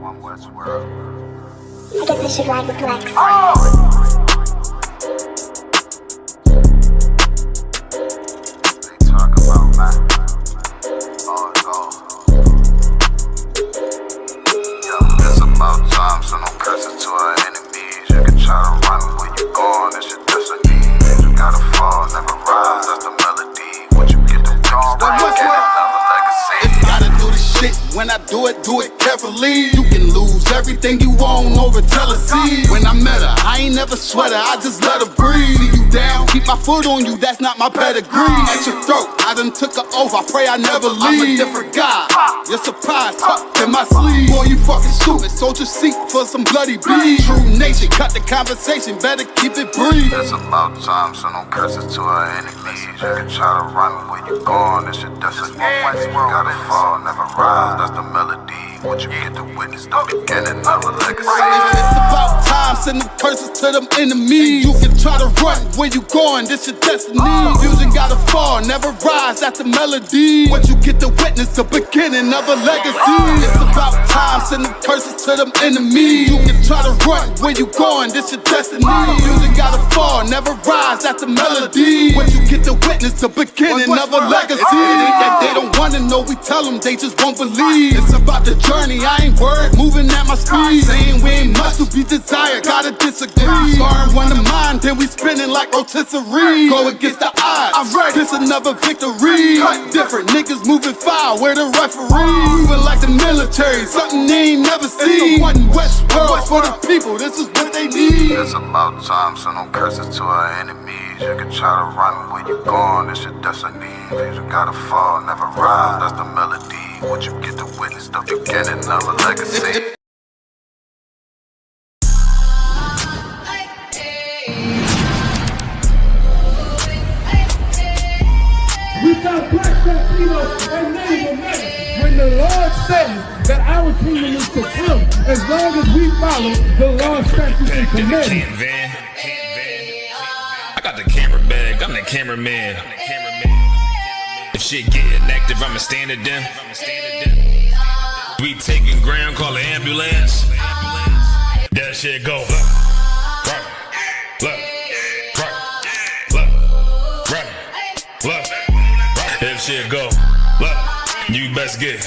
one West world. I guess I should ride with Lex. They talk about man. Oh, go. Yo, it's about time, so no curses to our enemies. You can try to run when you gone, it's your destiny. You gotta fall, never rise, that's the melody. What you get the dawn right, get another legacy. Gotta do the shit, when I do it carefully. You can lose everything you own over jealousy. When I met her, I ain't never sweat her, I just let her breathe. See you down, keep my foot on you, that's not my pedigree. At your throat, I done took an oath, I pray I never leave. I'm a different guy, you're surprised, tucked in my sleeve. Boy, you fucking stupid, sold your seat for some bloody beef. True nation, cut the conversation, better keep it brief. It's about time, so no curses to our enemies. You can try to run when you gone, it's your destiny. You gotta fall, never rise, that's the melody. What you get to witness, the beginning of a legacy. It's about time, send them curses to them enemies. You can try to run where you going, this your destiny. Fusion gotta fall, never rise, that's the melody. What you get to witness, the beginning of a legacy. It's about time, send them curses to them enemies. You can try to run where you going, this your destiny. Fusion gotta fall, never rise, that's the melody. What you get to witness, the beginning of a legacy. That they don't wanna know, we tell them, they just won't believe. It's about the journey, I ain't worried, moving at my speed. Saying we ain't much to be desired, gotta disagree. Sparring one of mine, then we spinning like rotisserie. Go against the odds, I'm ready, this another victory. Cut different, niggas moving foul, where the referee. Moving like the military, something they ain't never seen. One West world for the people, this is what they need. It's about time, so no curses to our enemies. You can try to run when you gone, it's your destiny. You gotta fall, never rise, that's the melody. What you get to witness, the beginning of a legacy. We got black Latinos and Native Americans. When the Lord says that our kingdom is to come, as long as we follow the Lord's statutes and commandments. I got the camera bag, I'm the cameraman. If shit getting active, I'ma stand it down. We taking ground, call the ambulance. That shit go right, left, right, left. If shit go left, you best get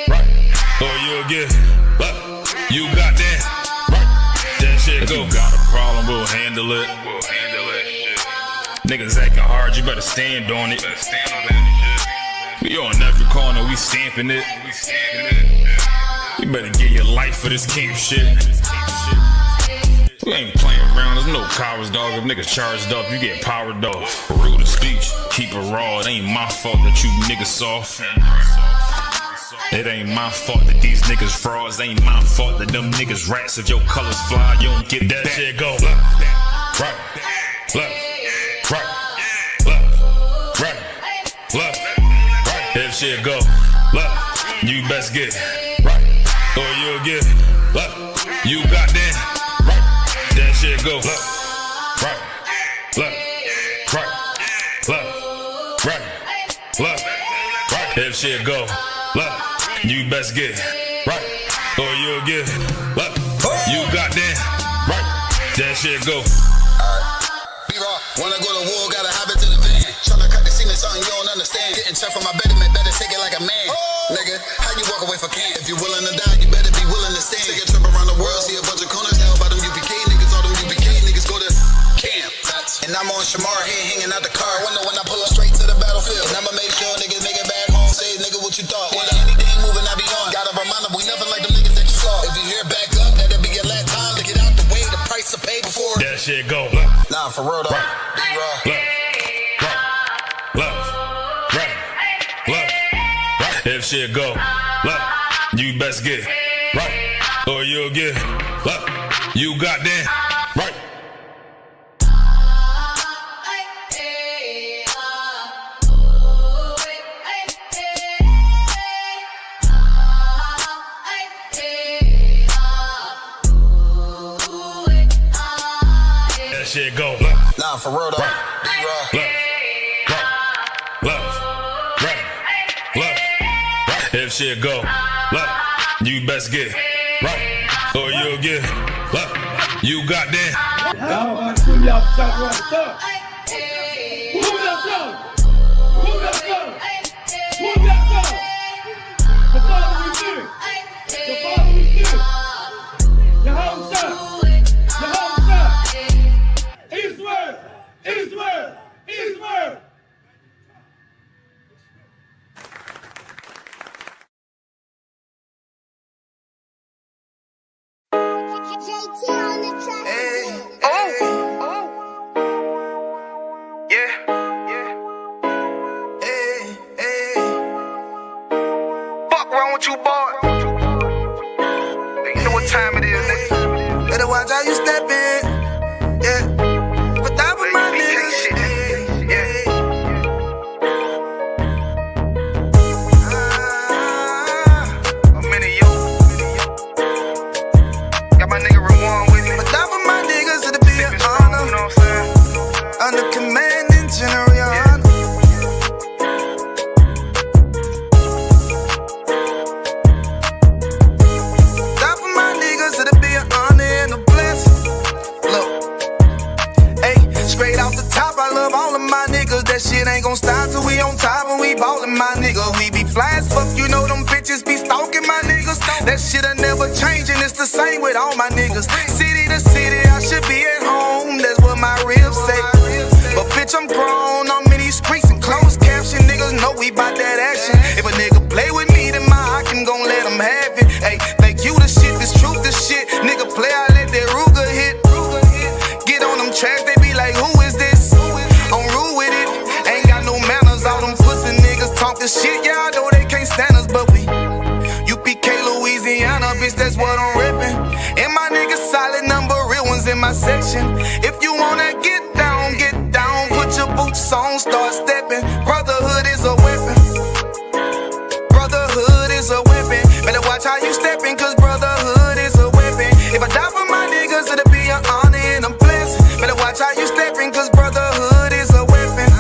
right, or you'll get left. You got that right. That shit go. If you got a problem, we'll handle it. Niggas acting hard, you better stand on it. We on every corner, we stamping it. You better get your life for this king shit. We ain't playing around, there's no cowards, dog. If niggas charged up, you get powered off. Rule of speech, keep it raw. It ain't my fault that you niggas soft. It ain't my fault that these niggas frauds. It ain't my fault that them niggas rats. If your colors fly, you don't get that shit go. Left, right, left, right, left. If shit go left, you best get right, or you'll get left. You got that right. That shit go left, right, left. If shit go left, you best get right, or you'll get left. You got that right. That shit go. When I go to war, gotta hop into the van. Tryna cut the semen, something you don't understand. Getting checked from my betterment, better take it like a man. Nigga, how you walk away for camp? If you willing to die, you better be willing to stand. Take a trip around the world, see a bunch of corners held by them UPK niggas. All them UPK niggas go to camp. And I'm on Shamar here, hanging out the car window when I pull up straight to the battlefield. And I'ma make sure niggas make it back home. Say, nigga, what you thought? With anything moving, I be on. Gotta remind them, we nothing like them niggas that you saw. If you hear back up, that'll be your last time to get out the way. The price to pay before. That shit go. Nah, for real though. If shit go left, you best get right, or you'll get left. You got that right. That shit go left. Nah, for real though. If shit go left, you best get right, Oh, you again? What? You got that? Y'all about to put me out the shop right there. Move that song. Move that song. Move that song. The Father we fear. The Father we fear. Yehovah. Yehovah. Eastward. Eastward. Eastward. You boy. You know what time it is, nigga. Better watch how you step in. Yeah. But that was my niggas. Yeah. I'm in it, yo. Got my nigga Rewan with me. But that was my niggas, it'll be an honor. You know what I'm saying? Under commanding General. That shit ain't gon' stop till we on top and we ballin', my nigga. We be fly as fuck, you know them bitches be stalking my niggas. That shit'll never change and it's the same with all my niggas. City to city, I should be at home, that's what my ribs say. But bitch, I'm grown, I'm in these streets and closed caption. Niggas know we bout that action. If a nigga play with me, then my I can gon' let him have it. Hey, think you the shit, this truth the shit. Nigga play, I let that Ruger hit. Get on them tracks, they be like, who is this? I'm rude with it. Ain't got no manners. All them pussy niggas talking shit. Yeah, I know they can't stand us, but we UPK, Louisiana, bitch, that's what I'm rippin'. And my niggas solid number, real ones in my section. If you wanna get down, put your boots on, start steppin'. Brotherhood is a weapon. Brotherhood is a weapon. Better watch how you steppin', cause brotherhood is a weapon. If I die for my niggas, it'll be an honor and a blessing. Better watch how you steppin', cause brotherhood is a weapon.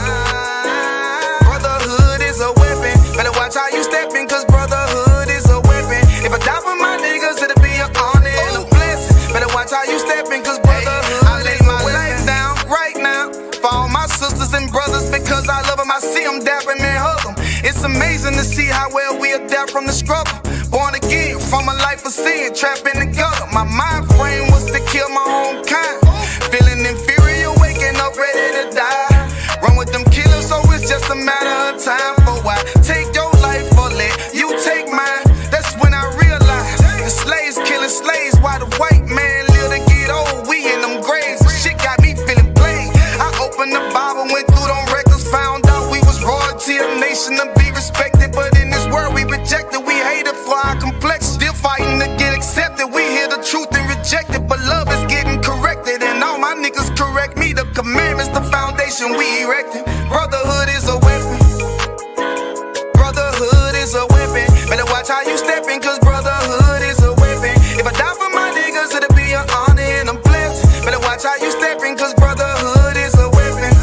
Brotherhood is a weapon. Better watch how you steppin', cause brotherhood is a weapon. If I die for my niggas, it'll be an honor and a blessing. Better watch how you steppin', cause brotherhood I lay my life down right now for all my sisters and brothers, because I love them. I see them dapping and hug them. It's amazing to see how well we adapt from the struggle. Born again from a life of sin, trapped in the gutter. My mind frame was to kill my own kind. Feeling inferior, waking up ready to die. Run with them killers, so it's just a matter of time. For I take your life or let you take mine. That's when I realized the slaves killing slaves while the white man live to get old. We in them graves, the shit got me feeling played. I opened the Bible, went through them records, found out we was royalty, a nation to be respected. But in this world we rejected, we hated for our complexion. Still fighting to get accepted. We hear the truth and reject it, but love is getting corrected. And all my niggas correct me. The commandments, the foundation we erected. Brotherhood is a weapon. Brotherhood is a weapon. Better watch how you steppin', cause brotherhood is a weapon. If I die for my niggas, it'll be an honor and a blessing. Better watch how you steppin', cause brotherhood is a weapon.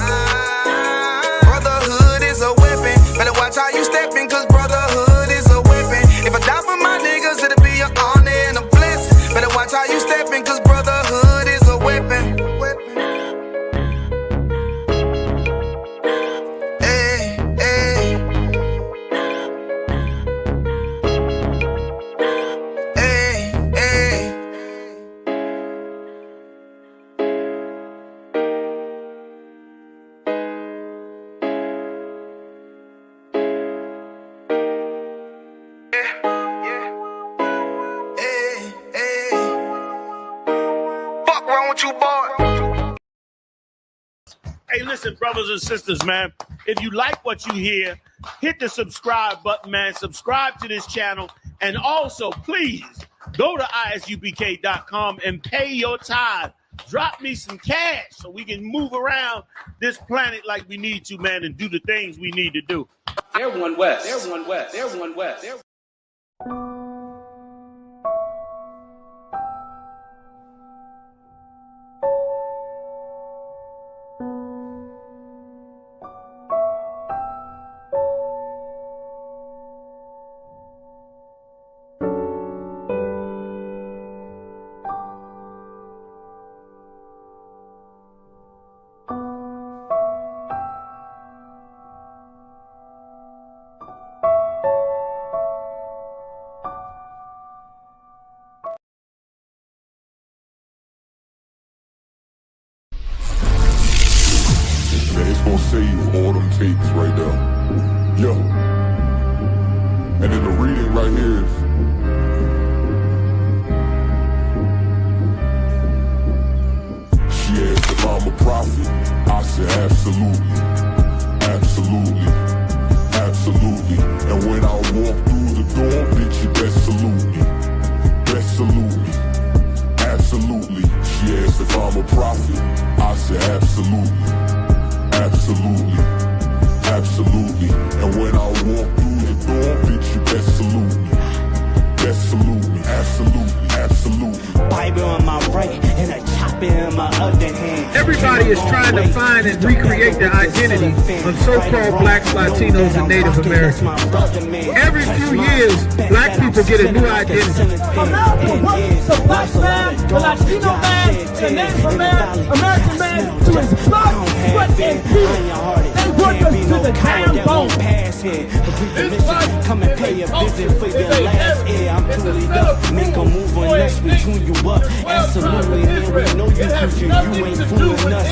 Brotherhood is a weapon. Better watch how you steppin', cause brotherhood is a weapon. If I die for my niggas, it'll be an honor and a blessing. Better watch how you steppin', cause brotherhood is a weapon. Hey, hey. Hey, hey. Fuck wrong with you, boy? Hey, listen, brothers and sisters, man. If you like what you hear, hit the subscribe button, man. Subscribe to this channel. And also, please, go to ISUPK.com and pay your tithe. Drop me some cash so we can move around this planet like we need to, man, and do the things we need to do. They're one west. They're one west. They're one west. They're save all them tapes right there. Yeah. And then the reading right here is, she asked if I'm a prophet. I said absolutely, absolutely, absolutely. And when I walk through the door, bitch, you best salute me, best salute me, absolutely. She asked if I'm a prophet. I said absolutely, absolutely, absolutely. And when I walk through the door, bitch, you best salute me, best salute me, absolutely, absolutely. Bible in my right and a chopper in my other hand. Everybody is trying to find and recreate their identity of so-called blacks, Latinos, and Native Americans. Every few years, black people get a new identity. America wants the black man, the Latino man, the Native American man to his blood, sweat, and tears. They work us to the damn bone. Come and pay a visit for your last year. I'm truly up. Make a move unless we tune you up. Absolutely, man. We know you cause you ain't fooling us.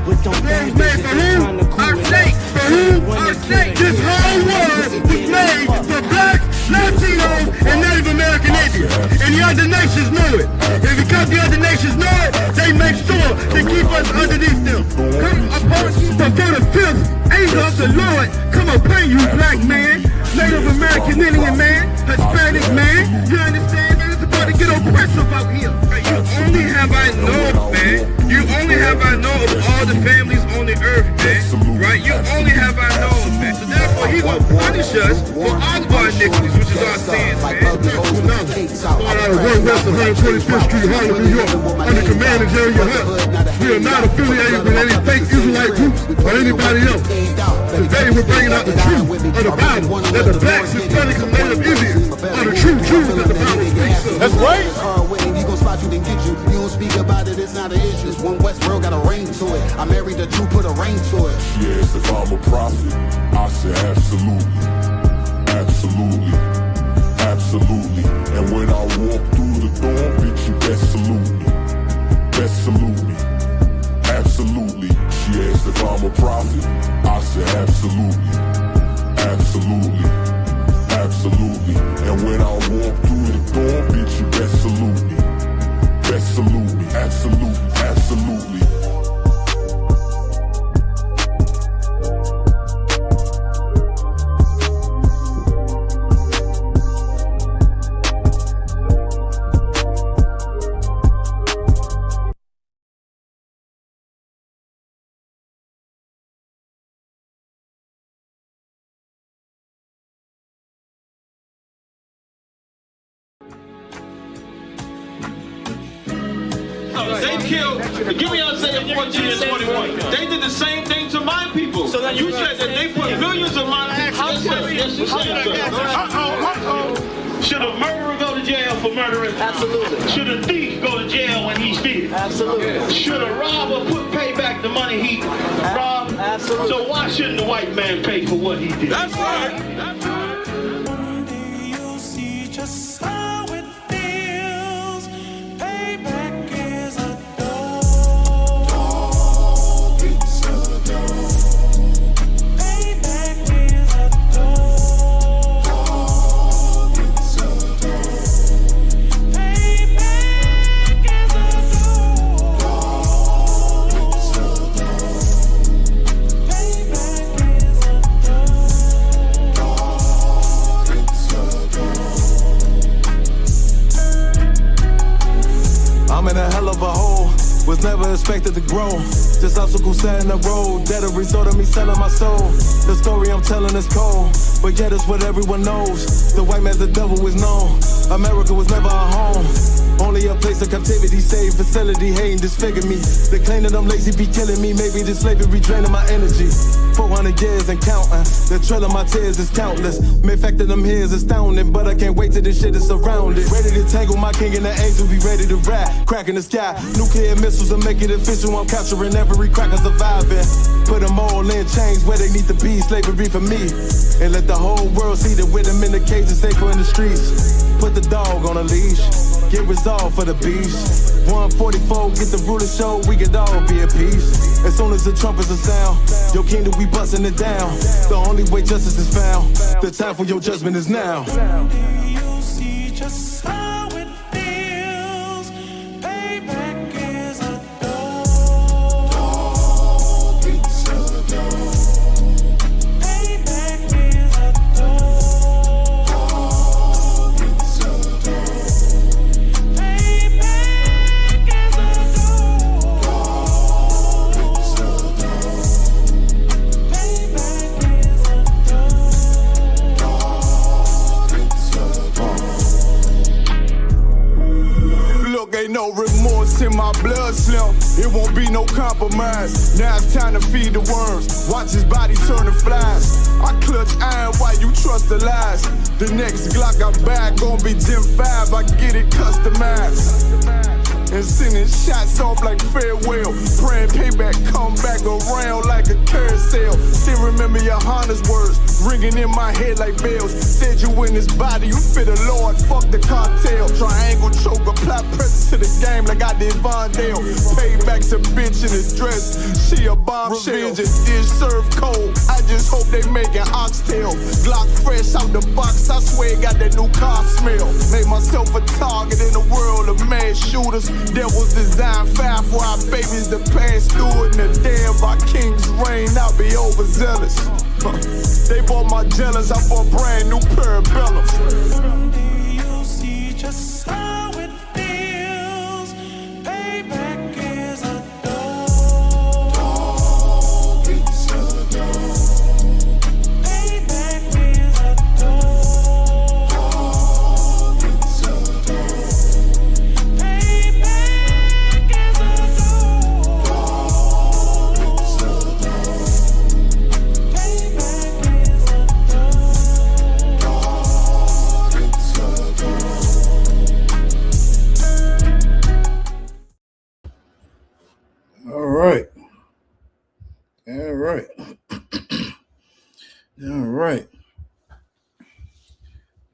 With them bad bitches trying to cool us. This whole world was made for blacks, Latinos, and Native American Indians. And the other nations know it. And because the other nations know it, they make sure to keep us underneath them. Before the fifth angel of the Lord come upon you, black man, Native American Indian man, Hispanic man, you understand? Man, it's about to get oppressive out here. You only have I know, man. You only have I know of all the families on the earth, man. Right? You only have I know, man. So therefore, he will punish us for all of our iniquities, which is our sins, man. Going out of 1 West 125th Street, Harlem, New York, under command of Jerry Hunt. We are not affiliated with any fake Israelite groups or anybody else. Today, we're bringing out the truth of the Bible, that the blacks, Hispanics, and Native Indians are the true Jews that the Bible speaks of. That's right. He gon' spot you, then get you. You don't speak about it, it's not an issue. This one West world got a ring to it. I married the two, put a ring to it. Yes, if I'm a prophet, I said absolutely, absolutely, absolutely. And when I walk through the door, bitch, you best salute me, best salute me, absolutely. She asked if I'm a prophet, I said absolutely, absolutely, absolutely. And when I walk through the door, bitch, you best salute me, best salute me, absolutely, absolutely. They killed, give me Isaiah 14 and 21. They did the same thing to my people. So you said that they put millions of my actions. Yes, you said Should a murderer go to jail for murdering? Absolutely. Should a thief go to jail when he steals? Absolutely. Should a robber pay back the money he robbed? Absolutely. So why shouldn't the white man pay for what he did? That's right. That's right. One day you'll see just how it feels. Payback is a dog. It's a dog. Payback is a dog. It's a dog. Payback is a dog. It's a dog. Payback is a dog. It's a dog. I'm in a hell of a hole, was never expected to grow. Just obstacles set in the road, that a result of me selling my soul. The story I'm telling is cold, but yet it's what everyone knows. The white man's the devil is known. America was never a home, only a place of captivity, safe facility, hating, disfigure me. They claim that I'm lazy, be killing me. Maybe this slavery draining my energy. 400 years and counting, the trail of my tears is countless. Main fact that I'm here is astounding, but I can't wait till this shit is surrounded. Ready to tangle my king and the angel, be ready to rap. Crack in the sky, nuclear missiles and make it official. I'm capturing every cracker surviving. Put them all in chains where they need to be, slavery for me. And let the whole world see that with them in the cage is safer in the streets. Put the dog on a leash. Get resolved for the beast. 144, get the ruler show, we could all be at peace. As soon as the trumpets are sound, your kingdom, we busting it down. The only way justice is found, the time for your judgment is now. You see just how it feels. Payback is a dog. It's a dog. Payback is a dog. It's a dog. Payback is a dog. It's a dog. Payback is a Look, ain't no remorse in my blood slump. It won't be no compromise. Now it's time to feed the worms. Watch his body turn to flies. I clutch iron while you trust the lies. The next Glock I buy gon' be Gen 5. I get it customized. And sending shots off like farewell. Praying payback come back around like a carousel. Still remember your Honda's words ringing in my head like bells. Said you in this body, you fit the Lord, fuck the cartel. Triangle choke, apply pressure to the game like I did Vondale. Payback's a bitch in a dress, she a bombshell. Revenge is dish served cold, I just hope they making oxtail. Glock fresh out the box, I swear it got that new car smell. Made myself a target in a world of mad shooters. Devils design fire for our babies to pass through. In the day of our king's reign, I'll be overzealous. They bought my jealous, I bought brand new parabellums. You see just how it feels. Payback is a dog. It's a dog. Payback is a dog. It's a dog. Payback is a dog. It's a dog. Payback is a All right. All right. All right.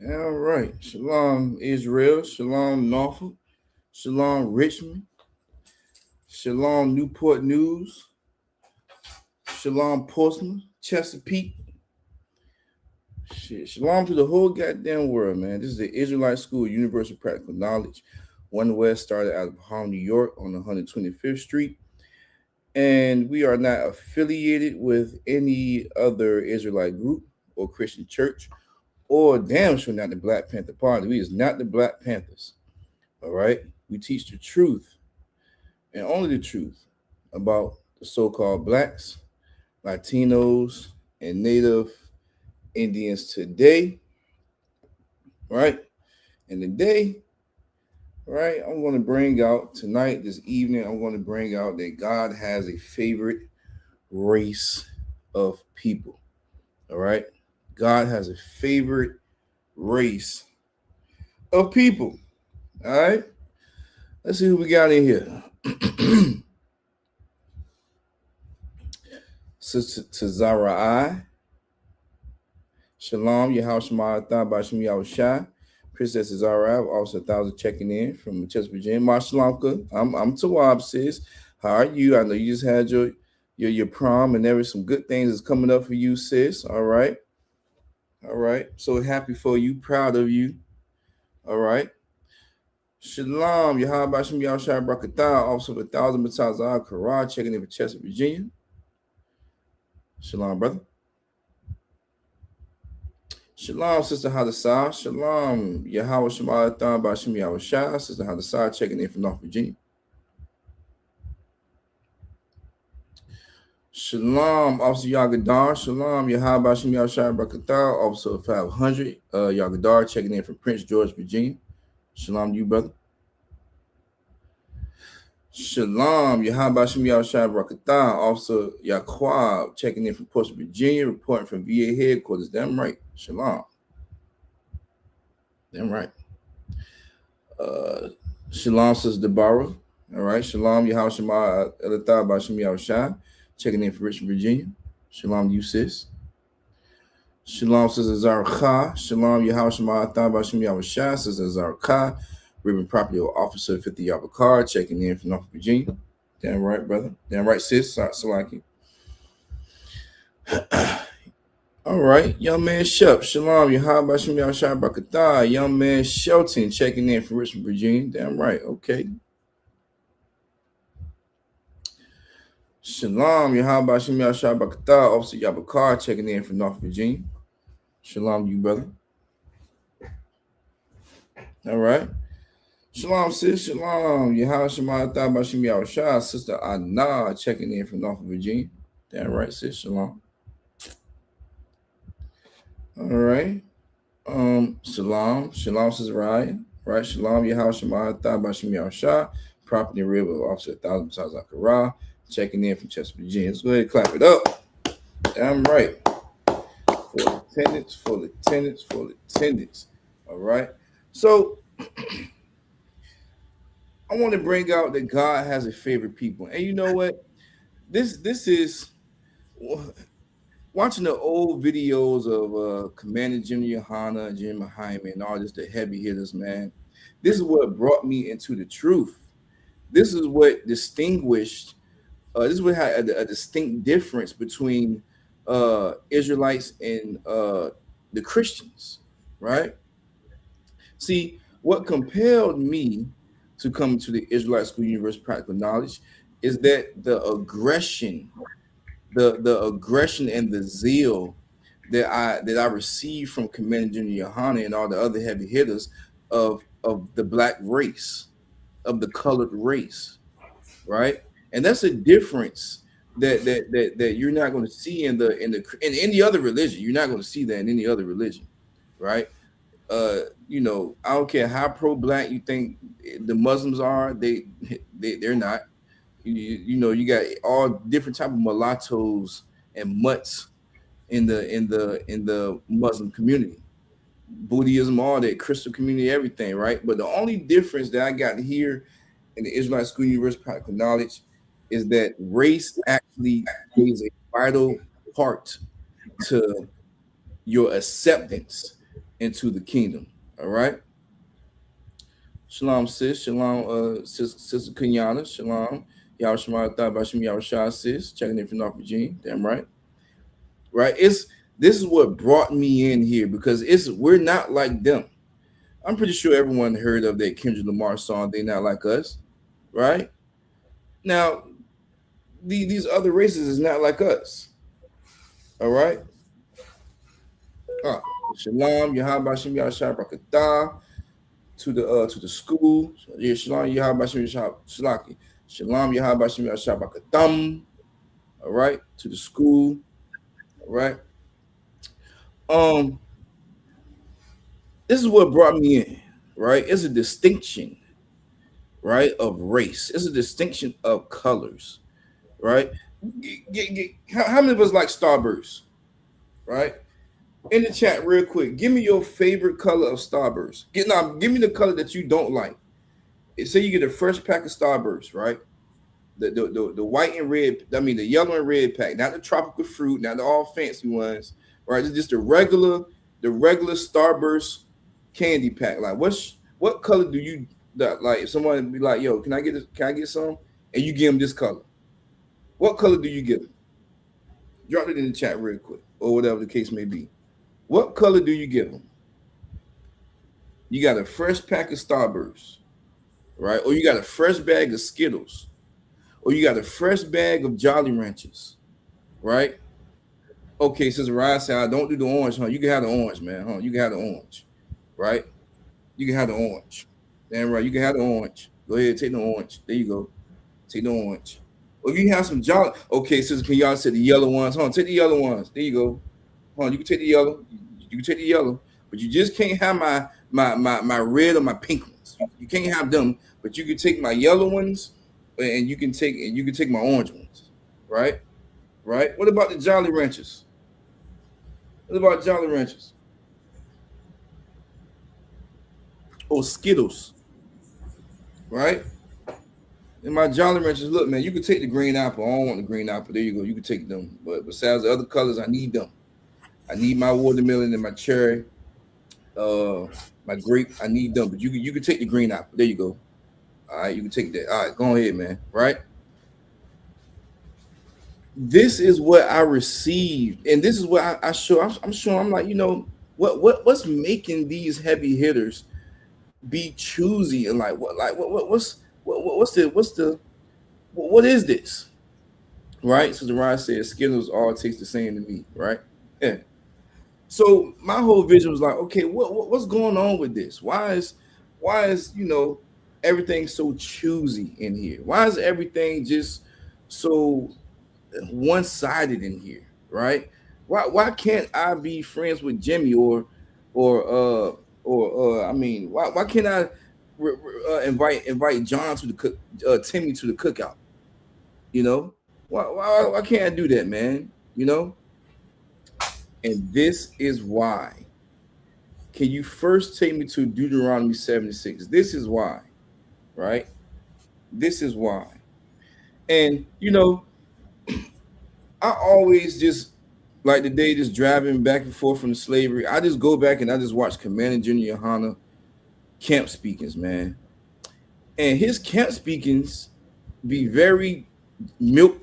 All right. Shalom, Israel. Shalom, Norfolk. Shalom, Richmond. Shalom, Newport News. Shalom, Portsmouth. Chesapeake. Shit. Shalom to the whole goddamn world, man. This is the Israelite School of Universal Practical Knowledge. One West started out of Harlem, New York on 125th Street. And we are not affiliated with any other Israelite group or Christian church, or damn sure not the Black Panther Party. We is not the Black Panthers. All right. We teach the truth and only the truth about the so-called blacks, Latinos, and Native Indians today. Right. And today, right, I'm going to bring out tonight, this evening, I'm going to bring out that God has a favorite race of people. All right. God has a favorite race of people. All right. Let's see who we got in here. Sister Tazarai. Shalom, Yahushua Thabashim Yahushua. Princess Zara, also 1,000 checking in from Manchester, Virginia. Marshalamka, I'm Tawab, sis. How are you? I know you just had your prom and there was some good things that's coming up for you, sis. All right. All right. So happy for you, proud of you. All right. Shalom, Yahabashim Yahushua Brakatah, also 1,000 Matazah Karah, checking in for Chester, Virginia. Shalom, brother. Shalom, Sister Hadassah. Shalom, Yahweh Shema Thon Bashim Yahushua. Sister Hadassah checking in from North Virginia. Shalom, Officer Yagadar. Shalom, Yahweh Bashim Yahushua Brakatah, Officer 500. Yagadar checking in from Prince George, Virginia. Shalom to you, brother. Shalom, Yahweh Bashim Yahushua Brakatah, Officer Yaquab checking in from Portsmouth, Virginia, reporting from VA headquarters. Damn right. Shalom. Damn right. Shalom, Sister Deborah. All right. Shalom, Yahweh Shema Elatah Bashim Yahushua, checking in from Richmond, Virginia. Shalom to you, sis. Shalom, Sister Zarqa. Shalom, Yahweh Shema Elatah Bashim Yahushua, Sister Zarqa, Ribbon Property Officer 50 Yabba checking in from North Virginia. Damn right, brother. Damn right, sis. Salaki. All right, young man Shep, Shalom, Yahaba Shem Yahshai Brakatah, young man Shelton checking in from Richmond, Virginia. Damn right, okay. Shalom, Yahaba Shem Yahshai Brakatah, Officer Yabakar checking in from North Virginia. Shalom, you brother. All right. Shalom, sis. Shalom. Yahweh Shema Bashim Yahushua. Sister Anna checking in from North Virginia. Damn right, sis. Shalom. All right. Shalom. Shalom, Sister Ryan. Right. Shalom. Yahweh Shema Bashim Yahushua. Property River Officer 1000 Zakara. Checking in from Chester, Virginia. Let's go ahead and clap it up. Damn right. For attendance. All right. So I want to bring out that God has a favorite people. And you know what? This is watching the old videos of Commander Jimmy Yohana, Jim Hyman, and all this, the heavy hitters, man. This is what brought me into the truth. This is what distinguished, this is what had a distinct difference between Israelites and the Christians, right? See, what compelled me to come to the Israelite School University Practical Knowledge is that the aggression and the zeal that I received from Commander Junior Yohana and all the other heavy hitters of the black race, of the colored race, right? And that's a difference that you're not going to see in any other religion. You're not going to see that in any other religion, right? You know, I don't care how pro-black you think the Muslims are, they're not. You know, you got all different type of mulattoes and mutts in the Muslim community, Buddhism, all that, Christian community, everything, right? But the only difference that I got here in the Israelite School University Practical Knowledge is that race actually plays a vital part to your acceptance into the kingdom. All right. Shalom, sis. Shalom, Sister Kenyana. Shalom. Yahweh Shema Bashim Yahushua, sis. Checking in from North Virginia. Damn right. Right. This is what brought me in here because we're not like them. I'm pretty sure everyone heard of that Kendrick Lamar song, They Not Like Us. Right? Now, these other races is not like us. All right. Shalom, Yahweh Shem Yahshua Brakatah to the school. Yeah, Shalom, Yahweh Shem Yahshua Shalaki. Shalom, Yahweh Shem Yahshua Brakatam. All right, to the school. All right. This is what brought me in, right? It's a distinction, right, of race. It's a distinction of colors, right? How many of us like Starburst, right? In the chat, real quick, give me your favorite color of Starburst. Give me the color that you don't like. Say you get a fresh pack of Starburst, right? The white and red, I mean the yellow and red pack, not the tropical fruit, not the all fancy ones, right? It's just the regular Starburst candy pack. Like what color do you like? If someone be like, yo, can I get some? And you give them this color. What color do you give them? Drop it in the chat real quick, or whatever the case may be. What color do you give them? You got a fresh pack of Starburst, right? Or you got a fresh bag of Skittles, or you got a fresh bag of Jolly Ranchers, right? Okay, since Ryan said I don't do the orange, huh? You can have the orange, man, huh? You can have the orange, right? You can have the orange. Damn right, you can have the orange. Go ahead, take the orange. There you go. Take the orange. Or you can have some Jolly. Okay, since y'all said the yellow ones, huh? Take the yellow ones. There you go. Hold on, you can take the yellow. You can take the yellow, but you just can't have my red or my pink ones. You can't have them, but you can take my yellow ones, and you can take my orange ones, right? Right. What about the Jolly Ranchers? What about Jolly Ranchers? Or Skittles, right? And my Jolly Ranchers, look, man, you can take the green apple. I don't want the green apple. There you go. You can take them. But besides the other colors, I need them. I need my watermelon and my cherry. My grape, I need them, but you can take the green apple. There you go. All right, you can take that. All right, go ahead, man. Right. This is what I received, and this is what I show. I'm sure. I'm like, what's making these heavy hitters be choosy and what is this? Right. So the Rod says Skittles all taste the same to me. Right. Yeah. So my whole vision was like, okay, what's going on with this? Why is everything so choosy in here? Why is everything just so one-sided in here, right? Why can't I be friends with Jimmy or I mean, why can't I invite John to the cook Timmy to the cookout? You know, why can't I do that, man? And this is why. Can you first take me to Deuteronomy 76? This is why, right? This is why. And I always just like the day just driving back and forth from slavery. I just go back and I just watch Commander Junior Yohana camp speakings, man. And his camp speakings be very milk,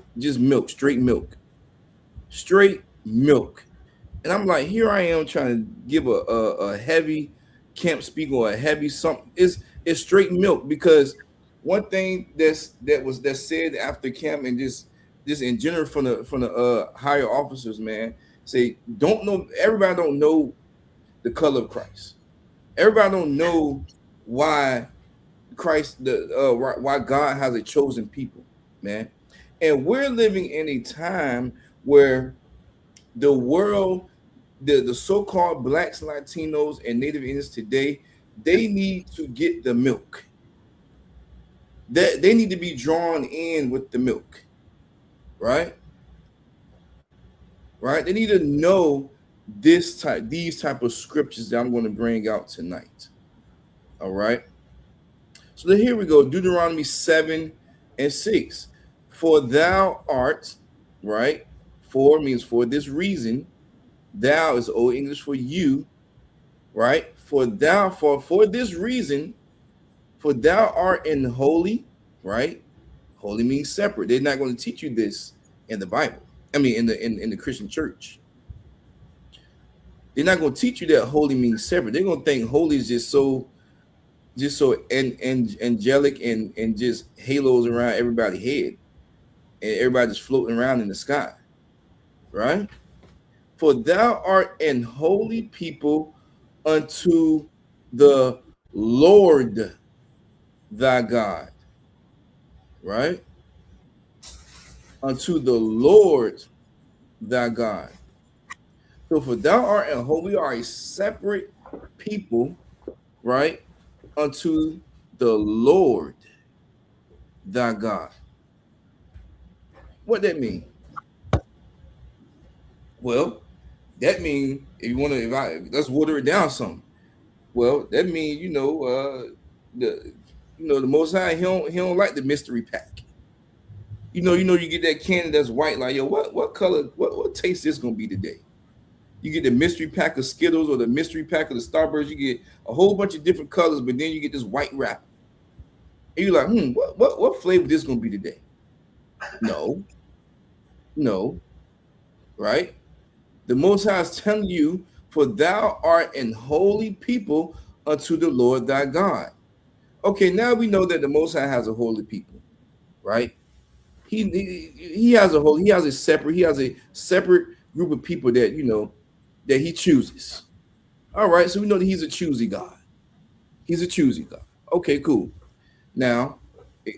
straight milk. And I'm like, here I am trying to give a heavy camp speak or a heavy something. It's straight milk, because one thing that's said after camp, and just in general from the higher officers, man, say everybody don't know the color of Christ. Everybody don't know why why God has a chosen people, man. And we're living in a time where the world, the so-called blacks, Latinos, and Native Indians today, they need to get the milk. They need to be drawn in with the milk, right? Right? They need to know these type of scriptures that I'm going to bring out tonight. All right. So then here we go. Deuteronomy 7:6. For thou art, right? For means for this reason. Thou is Old English for you, right? For this reason, for thou art in holy, right? Holy means separate. They're not going to teach you this in the Bible. I mean, in the Christian church. They're not going to teach you that holy means separate. They're going to think holy is just so angelic and just halos around everybody's head, and everybody just floating around in the sky, right? For thou art an holy people unto the Lord thy God, right? Unto the Lord thy God. So for thou art an holy, we are a separate people, right? Unto the Lord thy God. What that mean? Well, that mean let's water it down some. Well, that means the Most High, he don't like the mystery pack. You get that candy that's white, like, yo, what color, what taste this gonna be today? You get the mystery pack of Skittles or the mystery pack of the Starburst. You get a whole bunch of different colors, but then you get this white wrap. And you're like, what flavor this gonna be today? No, right? The Most High is telling you, for thou art an holy people unto the Lord thy God. Okay, now we know that the Most High has a holy people, right? He has a separate group of people that he chooses. All right, so we know that he's a choosy God. He's a choosy God. Okay, cool. Now,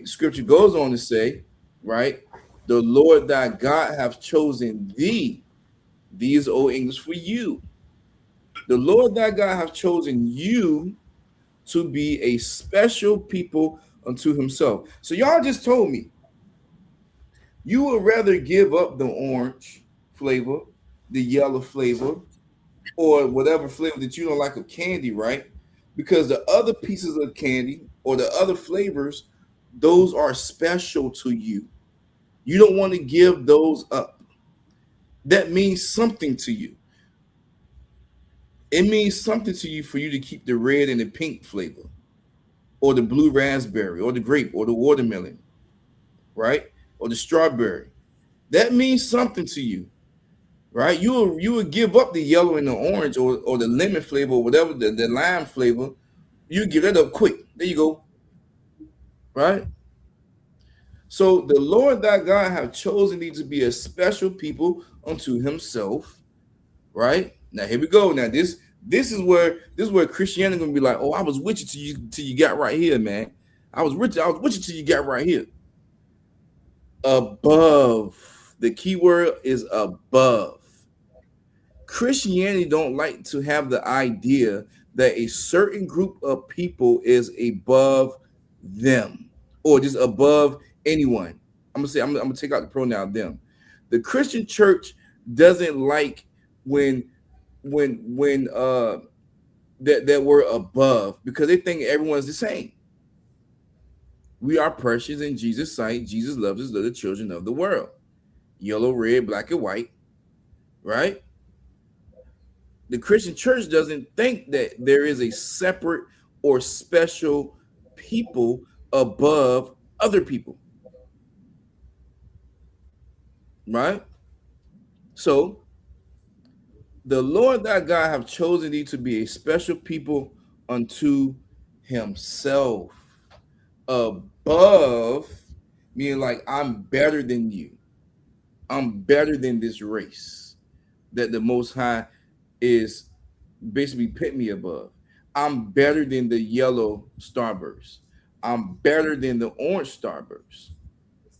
scripture goes on to say, right, the Lord thy God hath chosen thee. These Old English for you. The Lord thy God hath chosen you to be a special people unto himself. So y'all just told me you would rather give up the orange flavor, the yellow flavor, or whatever flavor that you don't like of candy, right? Because the other pieces of candy or the other flavors, those are special to you. You don't want to give those up. That means something to you. It means something to you for you to keep the red and the pink flavor, or the blue raspberry, or the grape, or the watermelon, right? Or the strawberry. That means something to you, right? You would give up the yellow and the orange, or the lemon flavor, or whatever, the lime flavor. You give that up quick. There you go, right? So the Lord thy God have chosen thee to be a special people unto himself, right? Now here we go. Now this is where Christianity gonna be like, oh, I was with you till you got right here, man. I was with you till you got right here. Above. The key word is above. Christianity don't like to have the idea that a certain group of people is above them, or just above anyone. I'm gonna take out the pronoun them. The Christian church doesn't like when that we're above, because they think everyone's the same. We are precious in Jesus' sight. Jesus loves his little children of the world. Yellow, red, black, and white, right? The Christian church doesn't think that there is a separate or special people above other people, right? So the Lord thy God have chosen thee to be a special people unto himself. Above, meaning like I'm better than you. I'm better than this race that the Most High is basically put me above. I'm better than the yellow starburst. I'm better than the orange starburst.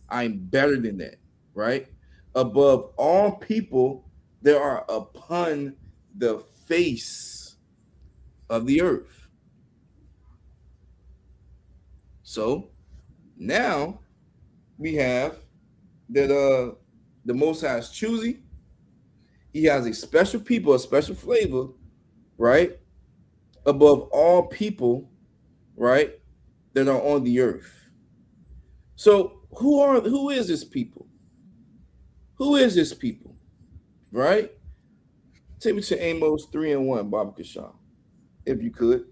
I'm better than that, right? Above all people there are upon the face of the earth. So now we have that the Most High is choosy. He has a special people, a special flavor, right? Above all people, right, that are on the earth. So who is this people? Who is this people? Right? Take me to Amos 3:1, Baba Kashaw, if you could.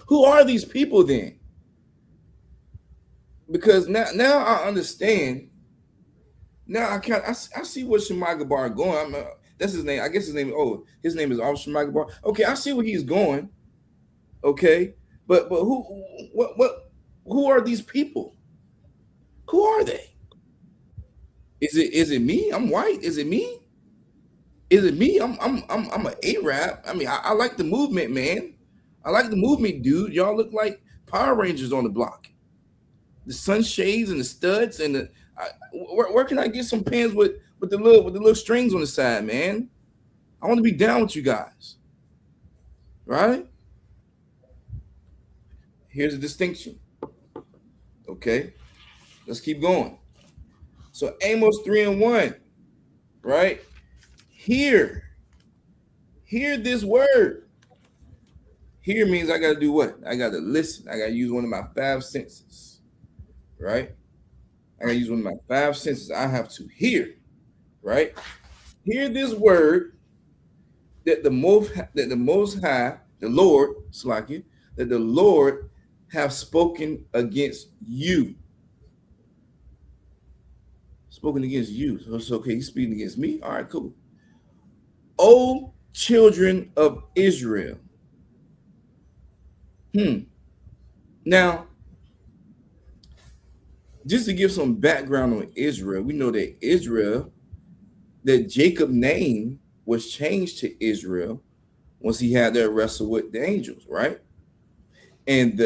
Who are these people then? Because now I understand. Now I see where Shemagabar going. That's his name. I guess his name. Oh, his name is Officer Shemagabar. Okay, I see where he's going. Okay, but who are these people? Who are they? Is it me? I'm white. Is it me? Is it me? I'm an Arab. I mean, I like the movement, man. I like the movement, dude. Y'all look like Power Rangers on the block. The sunshades and the studs and where can I get some pants with the little strings on the side, man? I want to be down with you guys, right? Here's a distinction. Okay, let's keep going. So Amos 3:1, right? Hear this word. Hear means I got to do what? I got to listen. I got to use one of my five senses, right? I got to use one of my five senses. I have to hear, right? Hear this word that the Most High, the Lord, Slaki, that the Lord have spoken against you. Spoken against you. So it's okay. He's speaking against me. All right, cool. O children of Israel. Now, just to give some background on Israel, we know that Israel, that Jacob's name was changed to Israel once he had that wrestle with the angels, right? And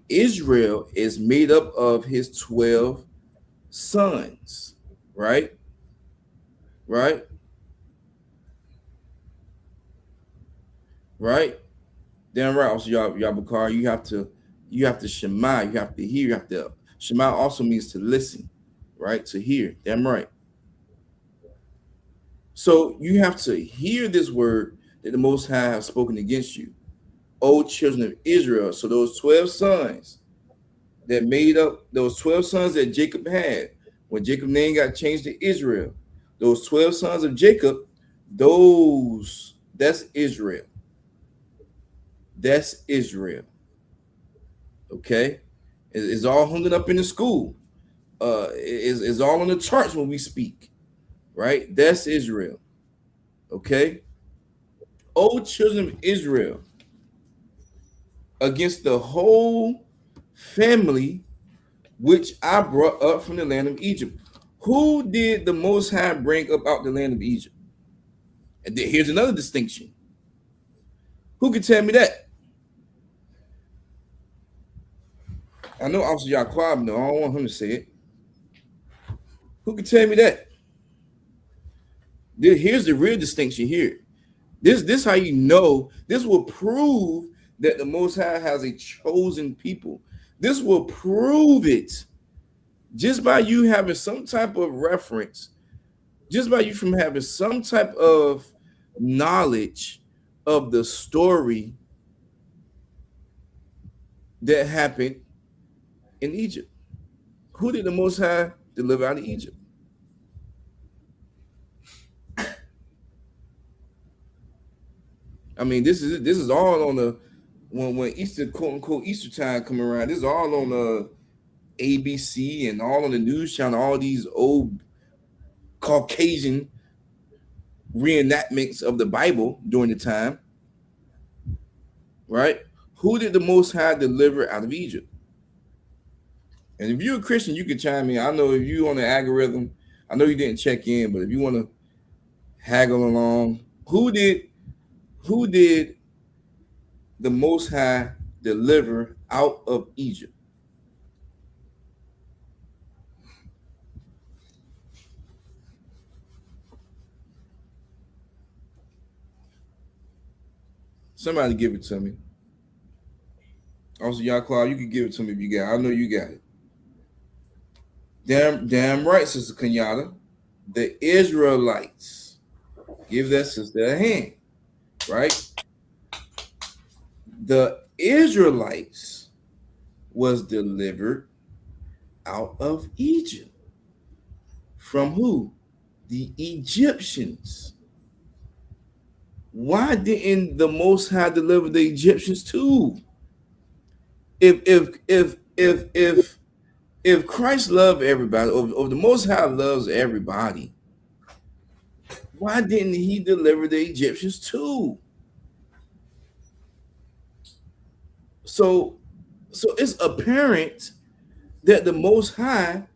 Israel is made up of his 12 sons, right? Right? Right? Damn right. Also, Yabukar, you have to shema, you have to hear, you have to shema also means to listen, right? To hear. Damn right. So you have to hear this word that the Most High has spoken against you, O children of Israel. So those 12 sons that made up, those 12 sons that Jacob had, when Jacob's name got changed to Israel, those 12 sons of Jacob, That's Israel. That's Israel. Okay, it's all hung up in the school. Is all on the charts when we speak. Right? That's Israel. Okay. O children of Israel, against the whole family which I brought up from the land of Egypt. Who did the Most High bring up out the land of Egypt? And then here's another distinction. Who can tell me that? I know Officer Yaqub, no, I don't want him to say it. Who can tell me that? Here's the real distinction here. This how you know, this will prove that the Most High has a chosen people. This will prove it just by you having some type of reference, just by you from having some type of knowledge of the story that happened in Egypt. Who did the Most High deliver out of Egypt? I mean, this is all on the when Easter, quote unquote, Easter time come around. This is all on the ABC and all on the news channel. All these old Caucasian reenactments of the Bible during the time, right? Who did the Most High deliver out of Egypt? And if you're a Christian, you can chime in. I know if you on the algorithm, I know you didn't check in, but if you want to haggle along, who did the Most High deliver out of Egypt? Somebody give it to me. Also, Yaqua, you can give it to me if you got it. I know you got it. Damn right, Sister Kenyatta. The Israelites. Give that sister a hand, right? The Israelites was delivered out of Egypt. From who? The Egyptians. Why didn't the Most High deliver the Egyptians too? If Christ loved everybody, or the Most High loves everybody, why didn't He deliver the Egyptians too? So it's apparent that the Most High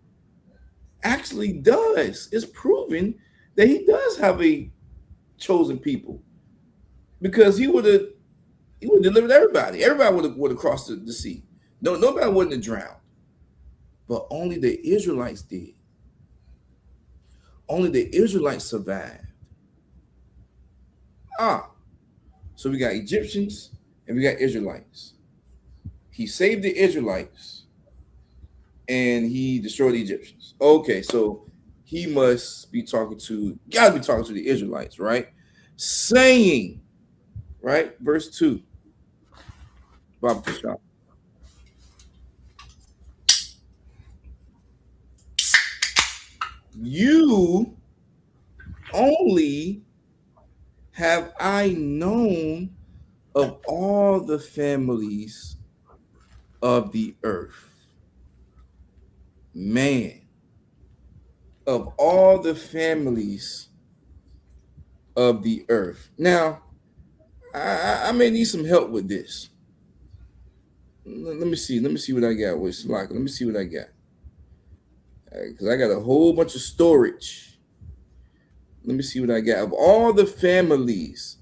actually does. It's proven that He does have a chosen people, because He would have delivered everybody. Everybody would have crossed the sea. No, nobody wouldn't have drowned. But only the Israelites did. Only the Israelites survived. So we got Egyptians and we got Israelites. He saved the Israelites and He destroyed the Egyptians. Okay, so He must be gotta be talking to the Israelites, right? Saying, right? Verse 2. Bob Kishop. You only have I known of all the families of the earth. Man, of all the families of the earth. Now, I may need some help with this. Let me see what I got with Slack. Let me see what I got. Because I got a whole bunch of storage. Let me see what I got. Of all the families.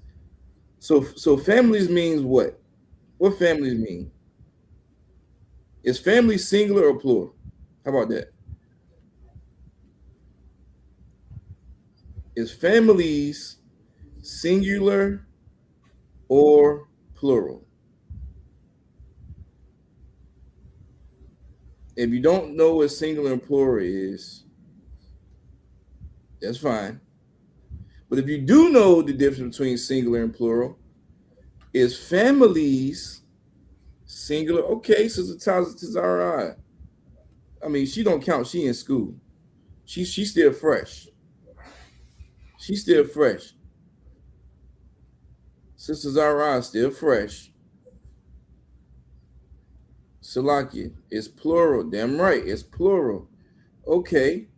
So families means what? What families mean? Is family singular or plural? How about that? Is families singular or plural? If you don't know what singular and plural is, that's fine. But if you do know the difference between singular and plural, is families singular? Okay, Sister Tazara. I mean, she don't count. She in school. She's still fresh. She's still fresh. Sister Zara still fresh. Salakia is plural. Damn right, it's plural. Okay,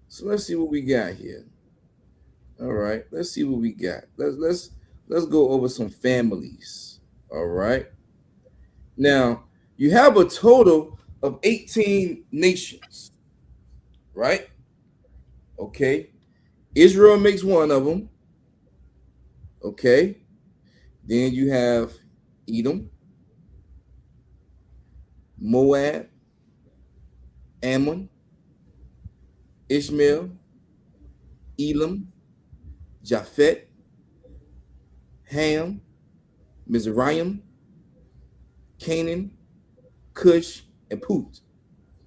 so let's see what we got here. All right, let's see what we got. Let's go over some families. All right. Now you have a total of 18 nations, right? Okay. Israel makes one of them. Okay. Then you have Edom, Moab, Ammon, Ishmael, Elam, Japhet, Ham, Mizraim, Canaan, Cush, and Put.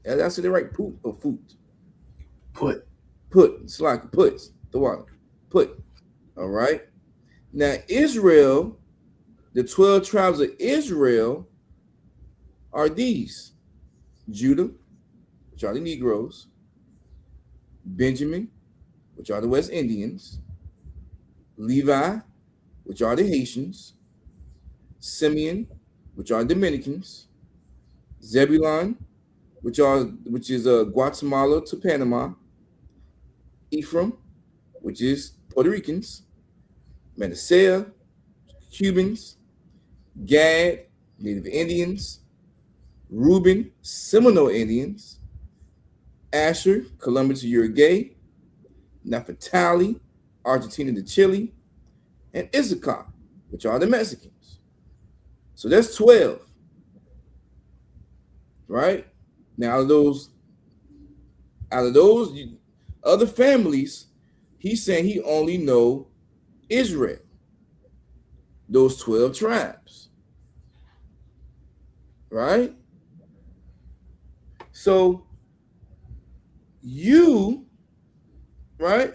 Did I say the right? Put or Foot? Put. It's like puts the water. Put. All right. Now Israel, the 12 tribes of Israel are these: Judah, which are the Negroes; Benjamin, which are the West Indians; Levi, which are the Haitians; Simeon, which are Dominicans; Zebulon, which is Guatemala to Panama; Ephraim, which is Puerto Ricans; Manasseh, Cubans; Gad, Native Indians; Reuben, Seminole Indians; Asher, Colombia to Uruguay; Naphtali, Argentina to Chile; and Issachar, which are the Mexicans. So that's 12. Right? Now, out of those other families, he's saying he only know Israel, those 12 tribes. Right? So you, right?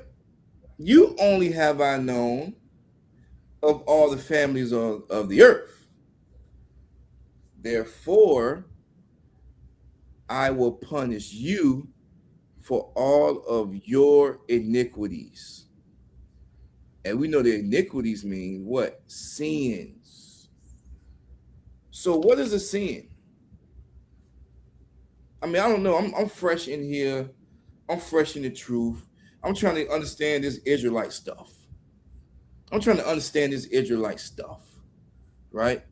You only have I known of all the families of the earth. Therefore, I will punish you for all of your iniquities. And we know that iniquities mean what? Sins. So what is a sin? I mean, I don't know. I'm fresh in here. I'm fresh in the truth. I'm trying to understand this Israelite stuff. Right?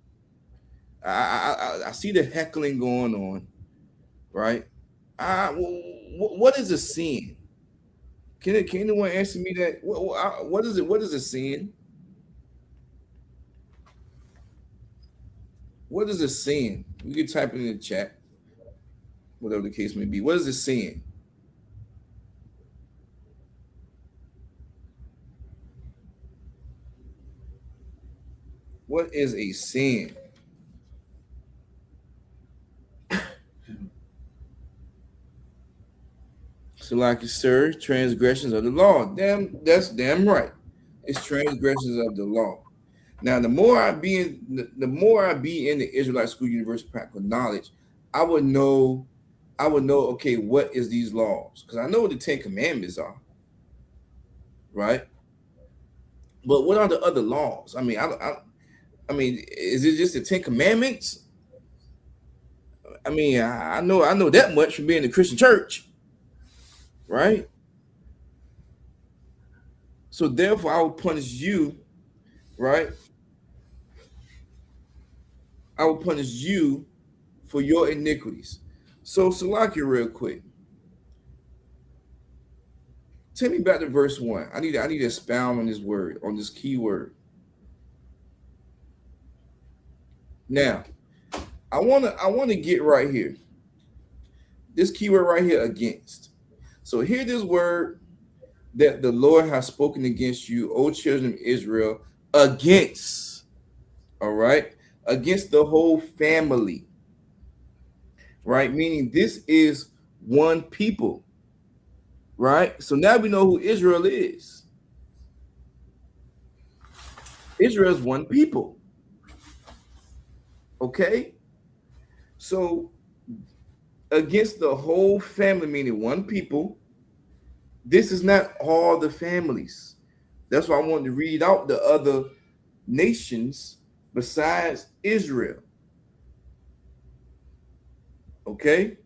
I see the heckling going on, right? What is a sin? Can anyone answer me that? What is it? What is a sin? What is a sin? You can type it in the chat, whatever the case may be. What is a sin? What is a sin? So, like you, sir, transgressions of the law. That's damn right. It's transgressions of the law. Now, the more I be in the Israelite School University Practical Knowledge, I would know. Okay, what is these laws? Because I know what the 10 Commandments are, right? But what are the other laws? I mean, I mean, is it just the 10 Commandments? I mean, I know that much from being in the Christian church, right? So therefore, I will punish you, right? I will punish you for your iniquities. So, Salakia, real quick, take me back to verse 1. I need to expound on this word, on this key word. Now, I wanna get right here. This keyword right here, against. So hear this word that the Lord has spoken against you, O children of Israel, against. All right, against the whole family. Right, meaning this is one people. Right, so now we know who Israel is. Israel is one people. Okay, so against the whole family, meaning one people. This is not all the families. That's why I wanted to read out the other nations besides Israel. Okay?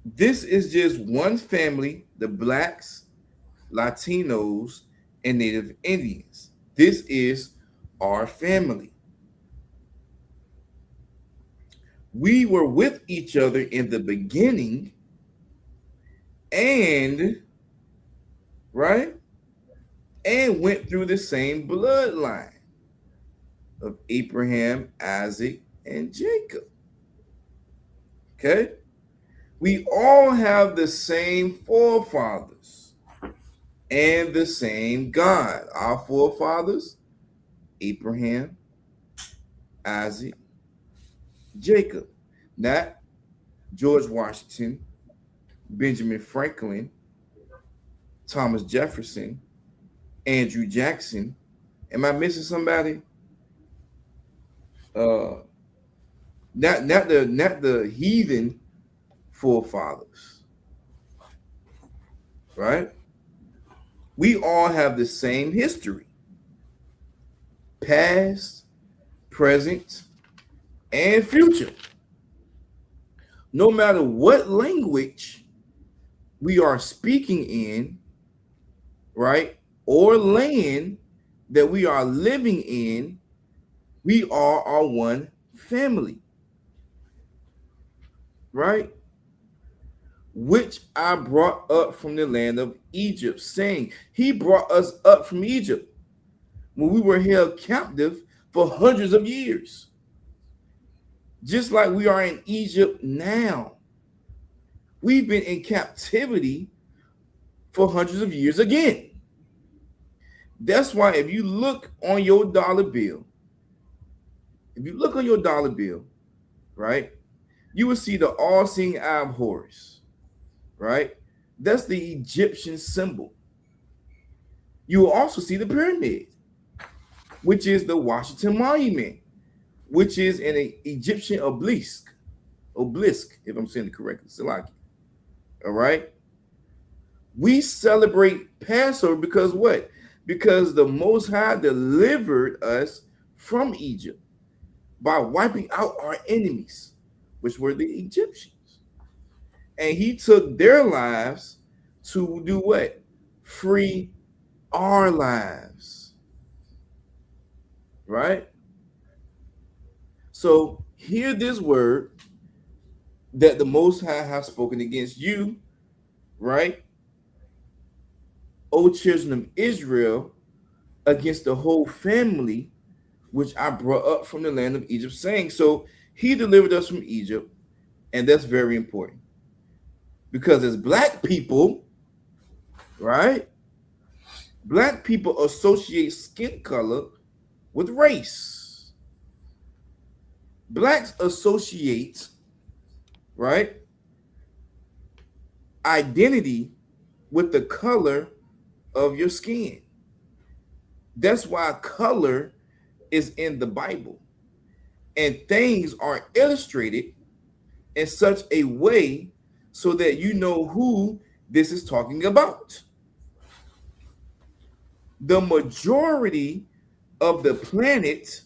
This is just one family, the blacks, Latinos, and Native Indians. This is our family. We were with each other in the beginning, and right, and went through the same bloodline of Abraham, Isaac, and Jacob. Okay? We all have the same forefathers and the same God. Our forefathers, Abraham, Isaac, Jacob. Not George Washington, Benjamin Franklin, Thomas Jefferson, Andrew Jackson. Am I missing somebody? Not the heathen forefathers, right? We all have the same history, past, present, and future. No matter what language we are speaking in, right, or land that we are living in, we all are one family, right? Which I brought up from the land of Egypt, saying, He brought us up from Egypt when we were held captive for hundreds of years. Just like we are in Egypt now. We've been in captivity for hundreds of years again. That's why if you look on your dollar bill, right, you will see the all-seeing eye of Horus, right? That's the Egyptian symbol. You will also see the pyramid, which is the Washington Monument, which is an Egyptian obelisk, if I'm saying it correctly, Salaki. All right? We celebrate Passover because what? Because the Most High delivered us from Egypt by wiping out our enemies, which were the Egyptians. And he took their lives to do what? Free our lives. Right? So hear this word that the Most High has spoken against you, right? O children of Israel, against the whole family, which I brought up from the land of Egypt, saying, so he delivered us from Egypt, and that's very important. Because as black people, right? Black people associate skin color with race. Blacks associate, right, identity with the color of your skin. That's why color is in the Bible. And things are illustrated in such a way so that you know who this is talking about. The majority of the planet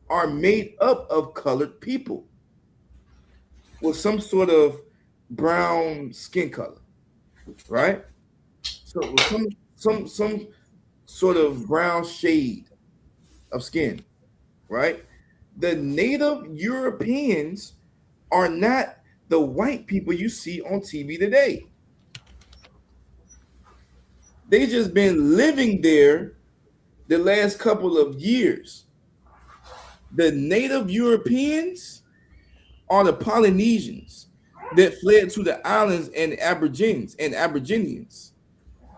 are made up of colored people with some sort of brown skin color, right? So some sort of brown shade of skin, right? The native Europeans are not the white people you see on TV today. They just been living there the last couple of years. The native Europeans are the Polynesians that fled to the islands and Aborigines.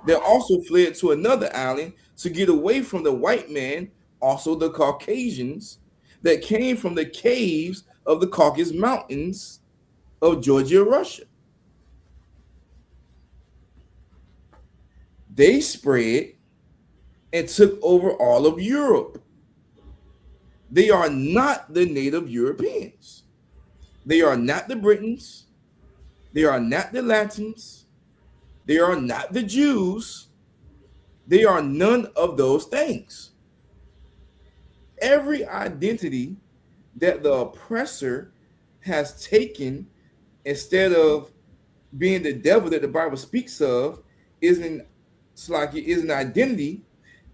They also fled to another island to get away from the white man, also the Caucasians that came from the caves of the Caucasus Mountains of Georgia, Russia. They spread and took over all of Europe. They are not the native Europeans. They are not the Britons. They are not the Latins. They are not the Jews. They are none of those things. every identity that the oppressor has taken instead of being the devil that the Bible speaks of is an identity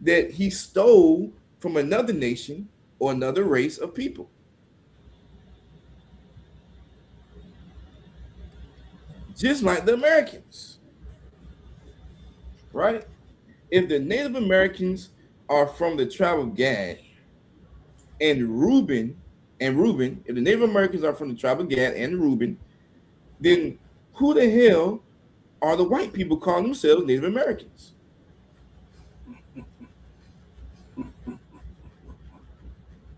that he stole from another nation or another race of people. Just like the Americans, right? If the Native Americans are from the tribe of Gad and Reuben, if the Native Americans are from the tribe of Gad and Reuben, then who the hell are the white people calling themselves Native Americans?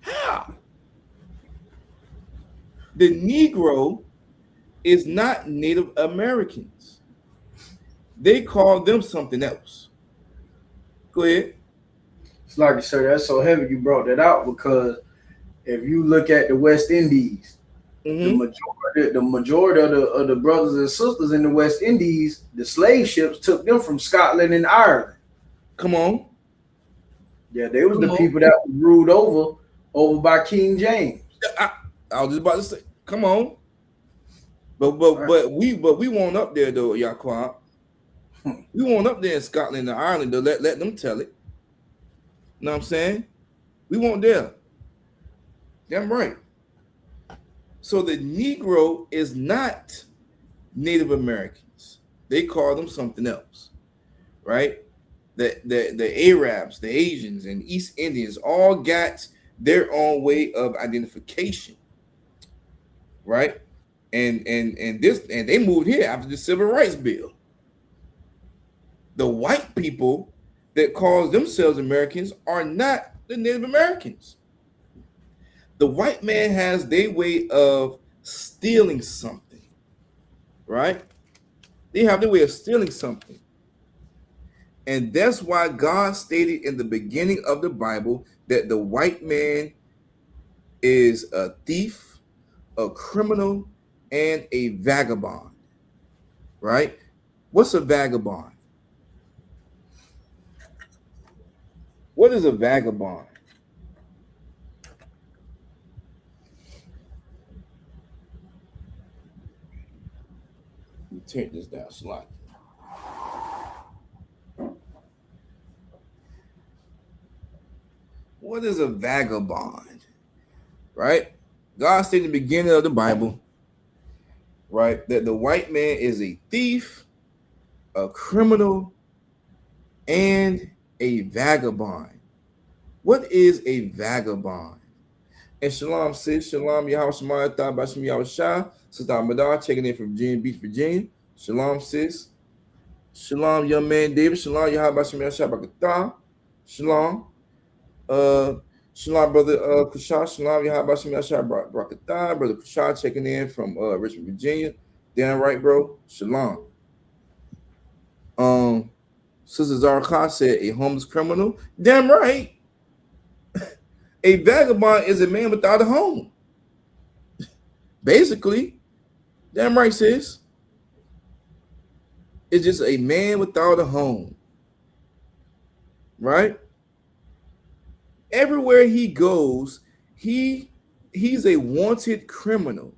How? The Negro is not Native Americans. They call them something else. Go ahead. It's like you said, that's so heavy you brought that out because if you look at the West Indies, the majority of the brothers and sisters in the West Indies, the slave ships took them from Scotland and Ireland. Come on. Yeah, they was the people that were ruled over by King James. I was just about to say, come on. But we won't up there though, Yaquab. We won't up there in Scotland and Ireland to let them tell it. You know what I'm saying? We won't there. Damn right. So the Negro is not Native Americans. They call them something else, right? The Arabs, the Asians, and East Indians all got their own way of identification, right? And they moved here after the Civil Rights Bill. The white people that call themselves Americans are not the Native Americans. The white man has their way of stealing something, right? They have their way of stealing something. And that's why God stated in the beginning of the Bible that the white man is a thief, a criminal, and a vagabond, right? What's a vagabond? What is a vagabond? Let me take this down slightly. What is a vagabond? Right? God said in the beginning of the Bible, right, that the white man is a thief, a criminal, and a vagabond. What is a vagabond? And shalom, sis. Shalom, Yahweh Shemaiah, Bashim Yahweh Shah. Sister Ahmadah, checking in from Virginia Beach, Virginia. Shalom, sis. Shalom, young man David. Shalom, Yahweh Bashim Yahweh Shah, Bakatah. Shalom. Shalom, brother Kushah. Shalom, Yahweh Bashim Yahweh Shah, Bakatah. Brother Kushah checking in from Richmond, Virginia. Damn right, bro. Shalom. Sister Zara Khan said a homeless criminal. Damn right. A vagabond is a man without a home. Basically, damn right, sis. It's just a man without a home. Right? Everywhere he goes, he's a wanted criminal.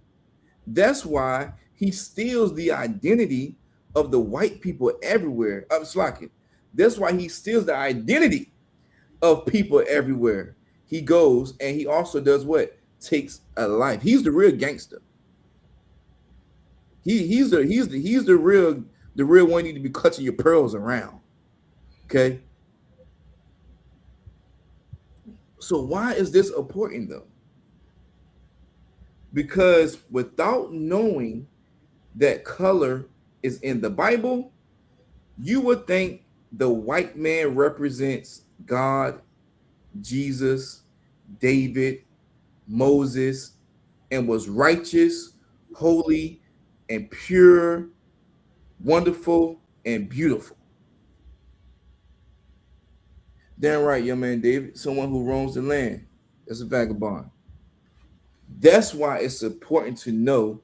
That's why he steals the identity of the white people everywhere. That's why he steals the identity of people everywhere he goes, and he also does what? Takes a life. He's the real gangster. He's the real one you need to be clutching your pearls around. Okay. So why is this important though? Because without knowing that color is in the Bible, you would think the white man represents God, Jesus, David, Moses, and was righteous, holy, and pure, wonderful, and beautiful. Damn right, young man David, someone who roams the land. That's a vagabond. That's why it's important to know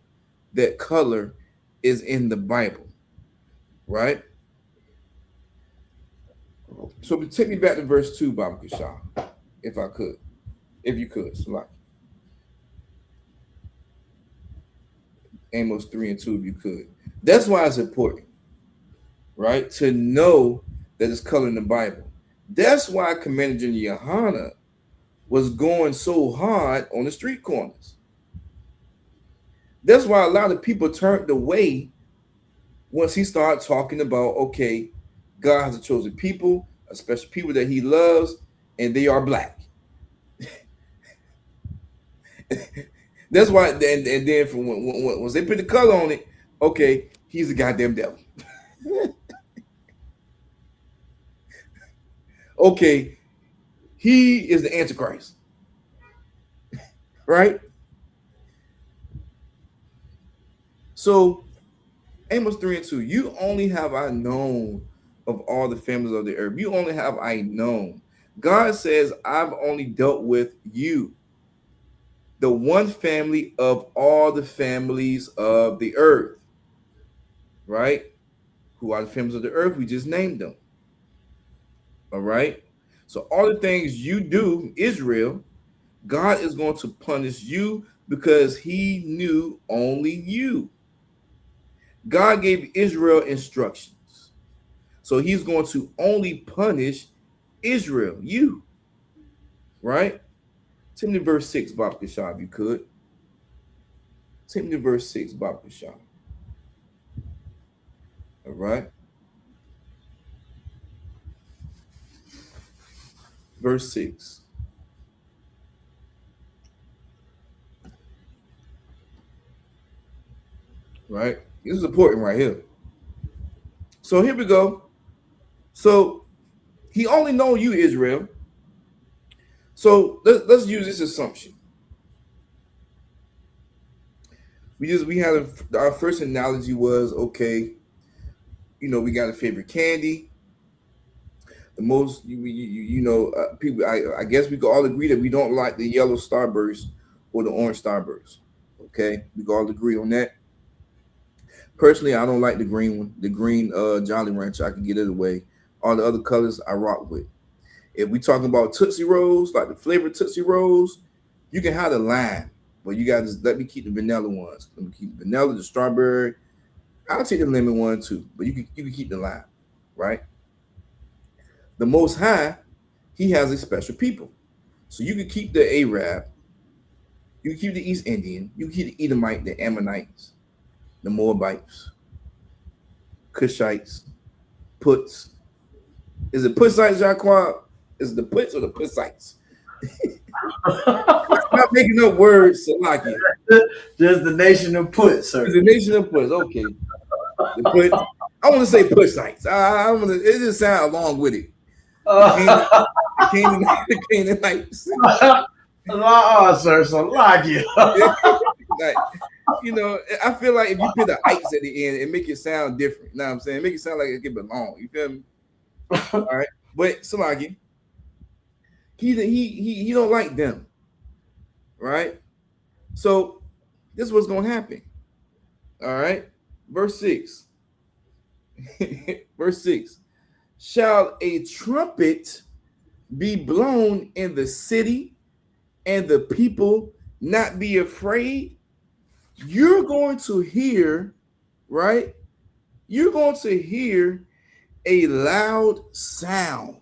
that color is in the Bible, right? So take me back to verse 2, Baba Kishah, if I could. if you could. Like Amos 3 and 2, if you could. That's why it's important, right? To know that it's color in the Bible. That's why Commander General Yohana was going so hard on the street corners. That's why a lot of people turned away once he started talking about, okay, God has a chosen people, a special people that he loves, and they are black. That's why, and then from once they put the color on it, okay, he's a goddamn devil. Okay, he is the Antichrist, right? So, Amos 3 and 2, you only have I known of all the families of the earth. You only have I known. God says, I've only dealt with you, the one family of all the families of the earth, right? Who are the families of the earth? We just named them. All right. So, all the things you do, Israel, God is going to punish you because he knew only you. God gave Israel instructions. So he's going to only punish Israel, you. Right? Take me to verse 6, Bob Kashab, if you could. Take me to verse 6, Bob Kashab. All right. Verse 6. Right? This is important right here. So here we go. So he only knows you, Israel. So let's use this assumption. We had our first analogy was, okay, we got a favorite candy. The most people, I guess we could all agree that we don't like the yellow Starburst or the orange Starburst. Okay, we can all agree on that. Personally, I don't like the green one, the green Jolly Rancher. I can get it away. All the other colors I rock with. If we talking about Tootsie Rolls, like the flavored Tootsie Rolls, you can have the lime, but you got to let me keep the vanilla ones. Let me keep the vanilla, the strawberry. I'll take the lemon one too, but you can keep the lime, right? The Most High, he has a special people. So you can keep the Arab, you can keep the East Indian, you can keep the Edomite, the Ammonites, the Moabites, Cushites, Puts. Is it Putsites, Jaquab? Is it the Puts or the Putsites? Stop making up words, Salaki. Just the nation of Puts, sir. It's the nation of Puts, okay. The Puts. I want to say Putsites. It just sounds along with it. The Canaanites. Sir, Salaki. Like, I feel like if you put the ites at the end, it make it sound different. You know what I'm saying? Make it sound like it can belong. You feel me? All right. But Salaki, he don't like them. Right? So this is what's gonna happen. All right. Verse 6. Verse 6. Shall a trumpet be blown in the city and the people not be afraid? You're going to hear, right? You're going to hear a loud sound,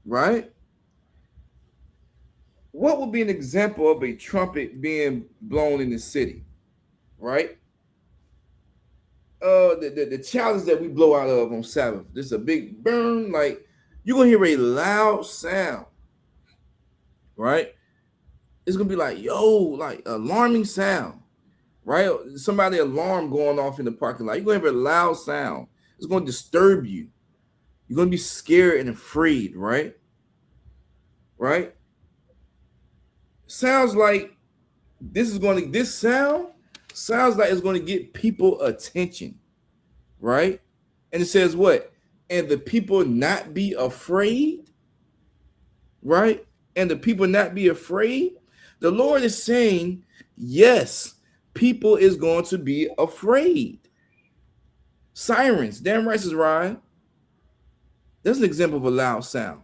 right? What would be an example of a trumpet being blown in the city, right? The challenge that we blow out of on Sabbath. This is a big burn, like you're gonna hear a loud sound, right? It's gonna be like, like alarming sound, right? Somebody alarm going off in the parking lot. You're gonna hear a loud sound. It's gonna disturb you. You're gonna be scared and afraid, right? Right? Sounds like this sound sounds like it's gonna get people attention, right? And it says what? And the people not be afraid, right? And the people not be afraid. The Lord is saying, yes, people is going to be afraid. Sirens, damn right is Ryan. That's an example of a loud sound.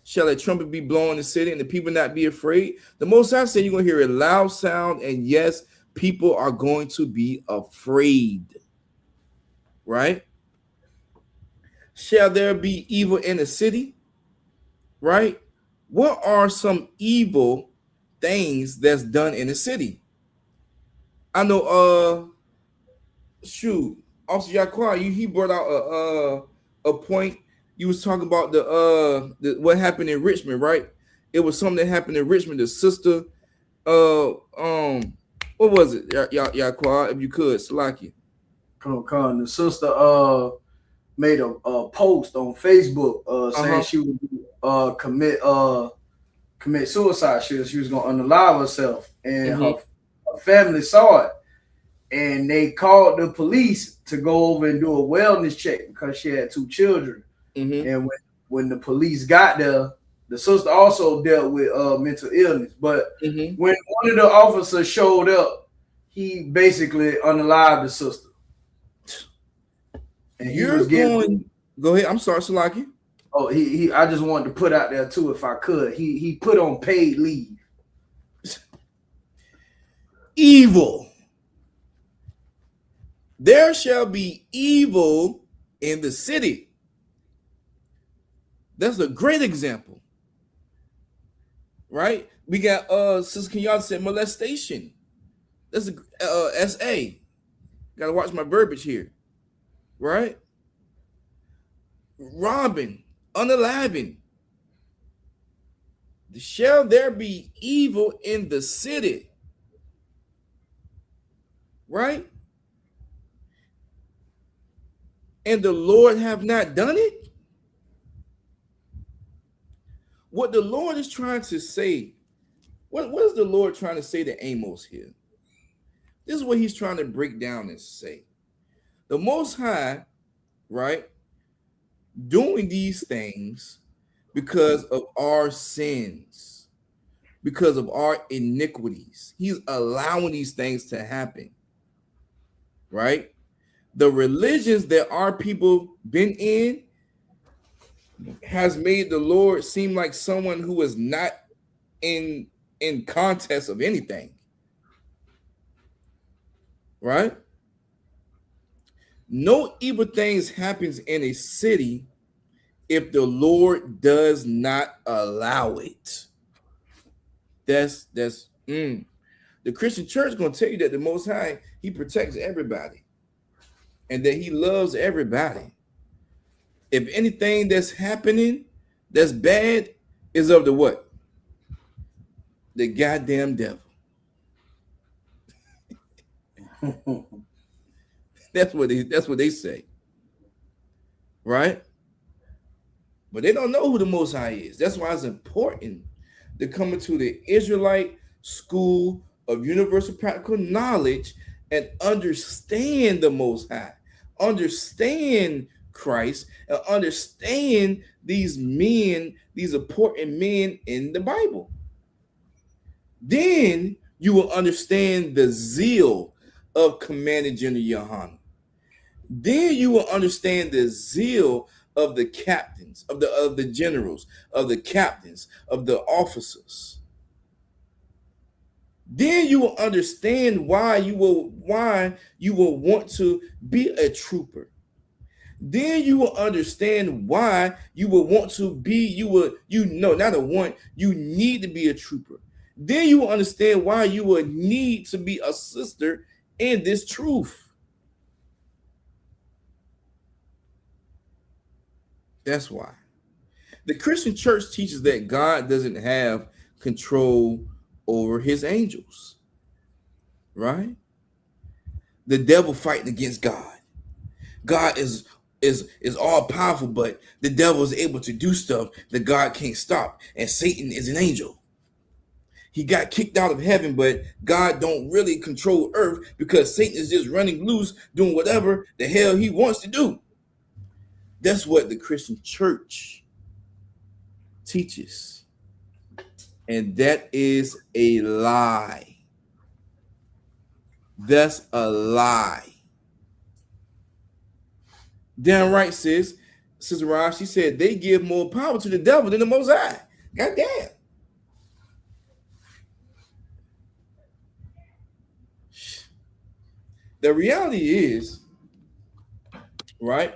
shall a trumpet be blown in the city, and the people not be afraid. The Most High said you're going to hear a loud sound, and yes, people are going to be afraid. Right? Shall there be evil in the city? Right? What are some evil things that's done in the city? I know, shoot, Officer Yaquan, he brought out a point. You was talking about what happened in Richmond, right? It was something that happened in Richmond. The sister, what was it, Yaquan? If you could, Salaki. The sister made a post on Facebook saying she would commit suicide. She was gonna unalive herself, and her family saw it, and they called the police to go over and do a wellness check because she had 2 children. And when the police got there, the sister also dealt with mental illness. But when one of the officers showed up, he basically unalived the sister. And Go ahead. I'm sorry, Salaki. Oh, he I just wanted to put out there too, if I could. He put on paid leave. Evil. There shall be evil in the city. That's a great example. Right? We got Sister Kenyatta said molestation. That's a SA. Gotta watch my verbiage here. Right? Robbing, unaliving. Shall there be evil in the city? Right? And the Lord have not done it? What the Lord is trying to say, what is the Lord trying to say to Amos here? This is what he's trying to break down and say. The Most High, right, doing these things because of our sins, because of our iniquities. He's allowing these things to happen, right? The religions that our people been in has made the Lord seem like someone who is not in contest of anything, right? No evil things happens in a city if the Lord does not allow it. The Christian church is going to tell you that the Most High, he protects everybody and that he loves everybody. If anything that's happening that's bad is of the what? The goddamn devil. That's what they say. Right? But they don't know who the Most High is. That's why it's important to come into the Israelite school of universal practical knowledge and understand the Most High, understand Christ, and understand these men, these important men in the Bible. Then you will understand the zeal of Commander General Yohanan. Then you will understand the zeal of the captains, of the generals, of the captains, of the officers. Then you will understand why you will want to be a trooper. Then you will understand why you will want to be, you need to be a trooper. Then you will understand why you will need to be a sister in this truth. That's why. The Christian church teaches that God doesn't have control over his angels. Right? The devil fighting against God. God is all powerful, but the devil is able to do stuff that God can't stop. And Satan is an angel. He got kicked out of heaven, but God don't really control earth because Satan is just running loose, doing whatever the hell he wants to do. That's what the Christian church teaches. And that is a lie. That's a lie. Damn right, sis. Sister Ron, she said they give more power to the devil than the Most High. God damn. The reality is, right?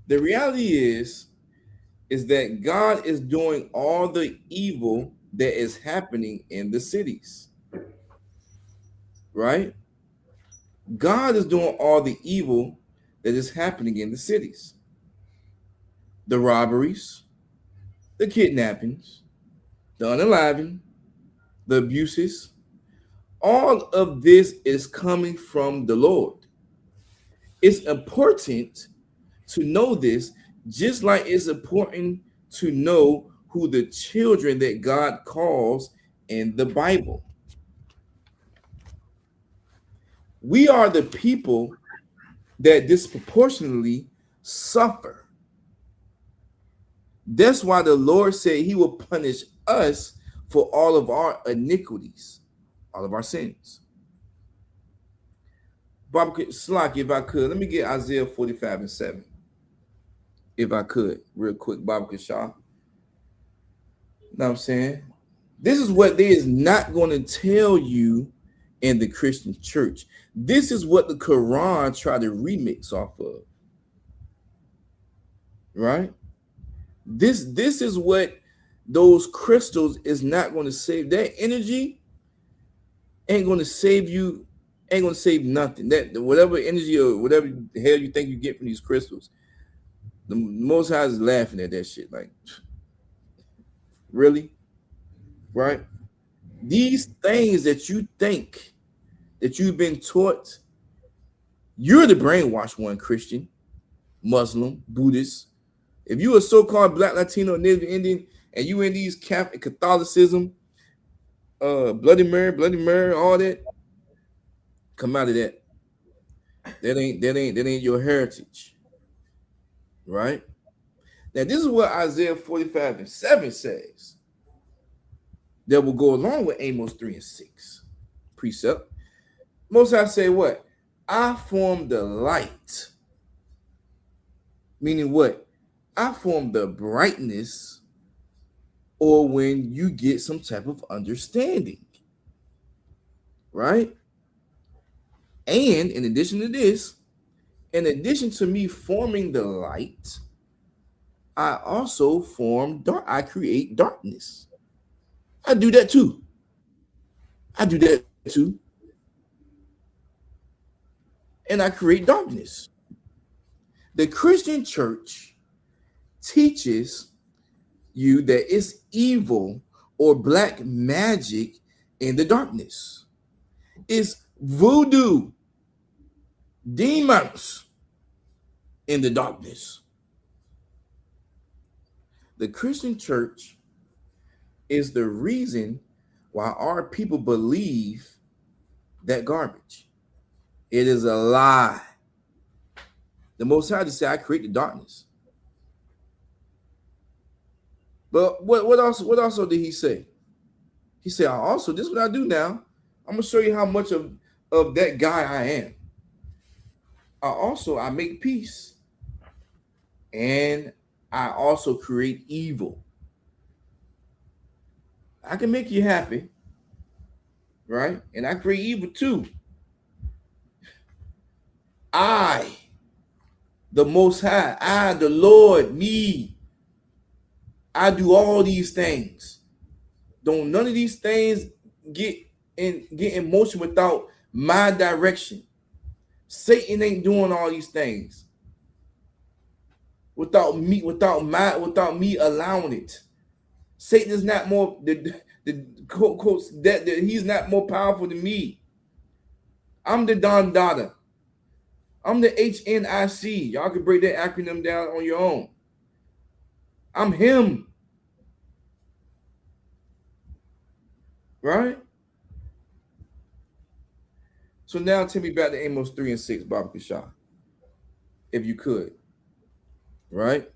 The reality is that God is doing all the evil that is happening in the cities, right? God is doing all the evil that is happening in the cities. The robberies, the kidnappings, the unaliving, the abuses, all of this is coming from the Lord. It's important to know this, just like it's important to know who the children that God calls in the Bible. We are the people that disproportionately suffer. That's why the Lord said he will punish us for all of our iniquities, all of our sins. Bob Slack, if I could, let me get Isaiah 45 and 7. If I could, real quick, Bob Shaw. Know what I'm saying? This is what they is not going to tell you in the Christian church. This is what the Quran tried to remix off of. Right? This is what those crystals is not going to save. That energy ain't going to save you, ain't going to save nothing. That whatever energy or whatever the hell you think you get from these crystals, the Most High is laughing at that shit. Like, really? Right? These things that you think that you've been taught, you're the brainwashed one, Christian, Muslim, Buddhist. If you a so-called Black, Latino, Native Indian, and you in these Catholicism, Bloody Mary, all that, come out of that. That ain't your heritage, right? Now, this is what Isaiah 45 and 7 says. That will go along with Amos 3 and 6 precept. Most I say what? I form the light. Meaning what? I form the brightness, or when you get some type of understanding. Right? And in addition to this, in addition to me forming the light, I also I create darkness. I do that too. And I create darkness. The Christian church teaches you that it's evil or black magic in the darkness. It's voodoo, demons in the darkness. The Christian church is the reason why our people believe that garbage. It is a lie. The Most High just said, I create the darkness. But what also did he say? He said, this is what I do now. I'm gonna show you how much of that guy I am. I make peace. And I also create evil. I can make you happy, right? And I create evil too. I, the Most High, I, the Lord, me, I do all these things. Don't none of these things get in motion without my direction. Satan ain't doing all these things without me allowing it. Satan is not more the quotes that he's not more powerful than me. I'm the Don Dada. I'm the HNIC. Y'all can break that acronym down on your own. I'm him. Right? So now take me back to Amos 3 and 6, Baba Shah. If you could. Right?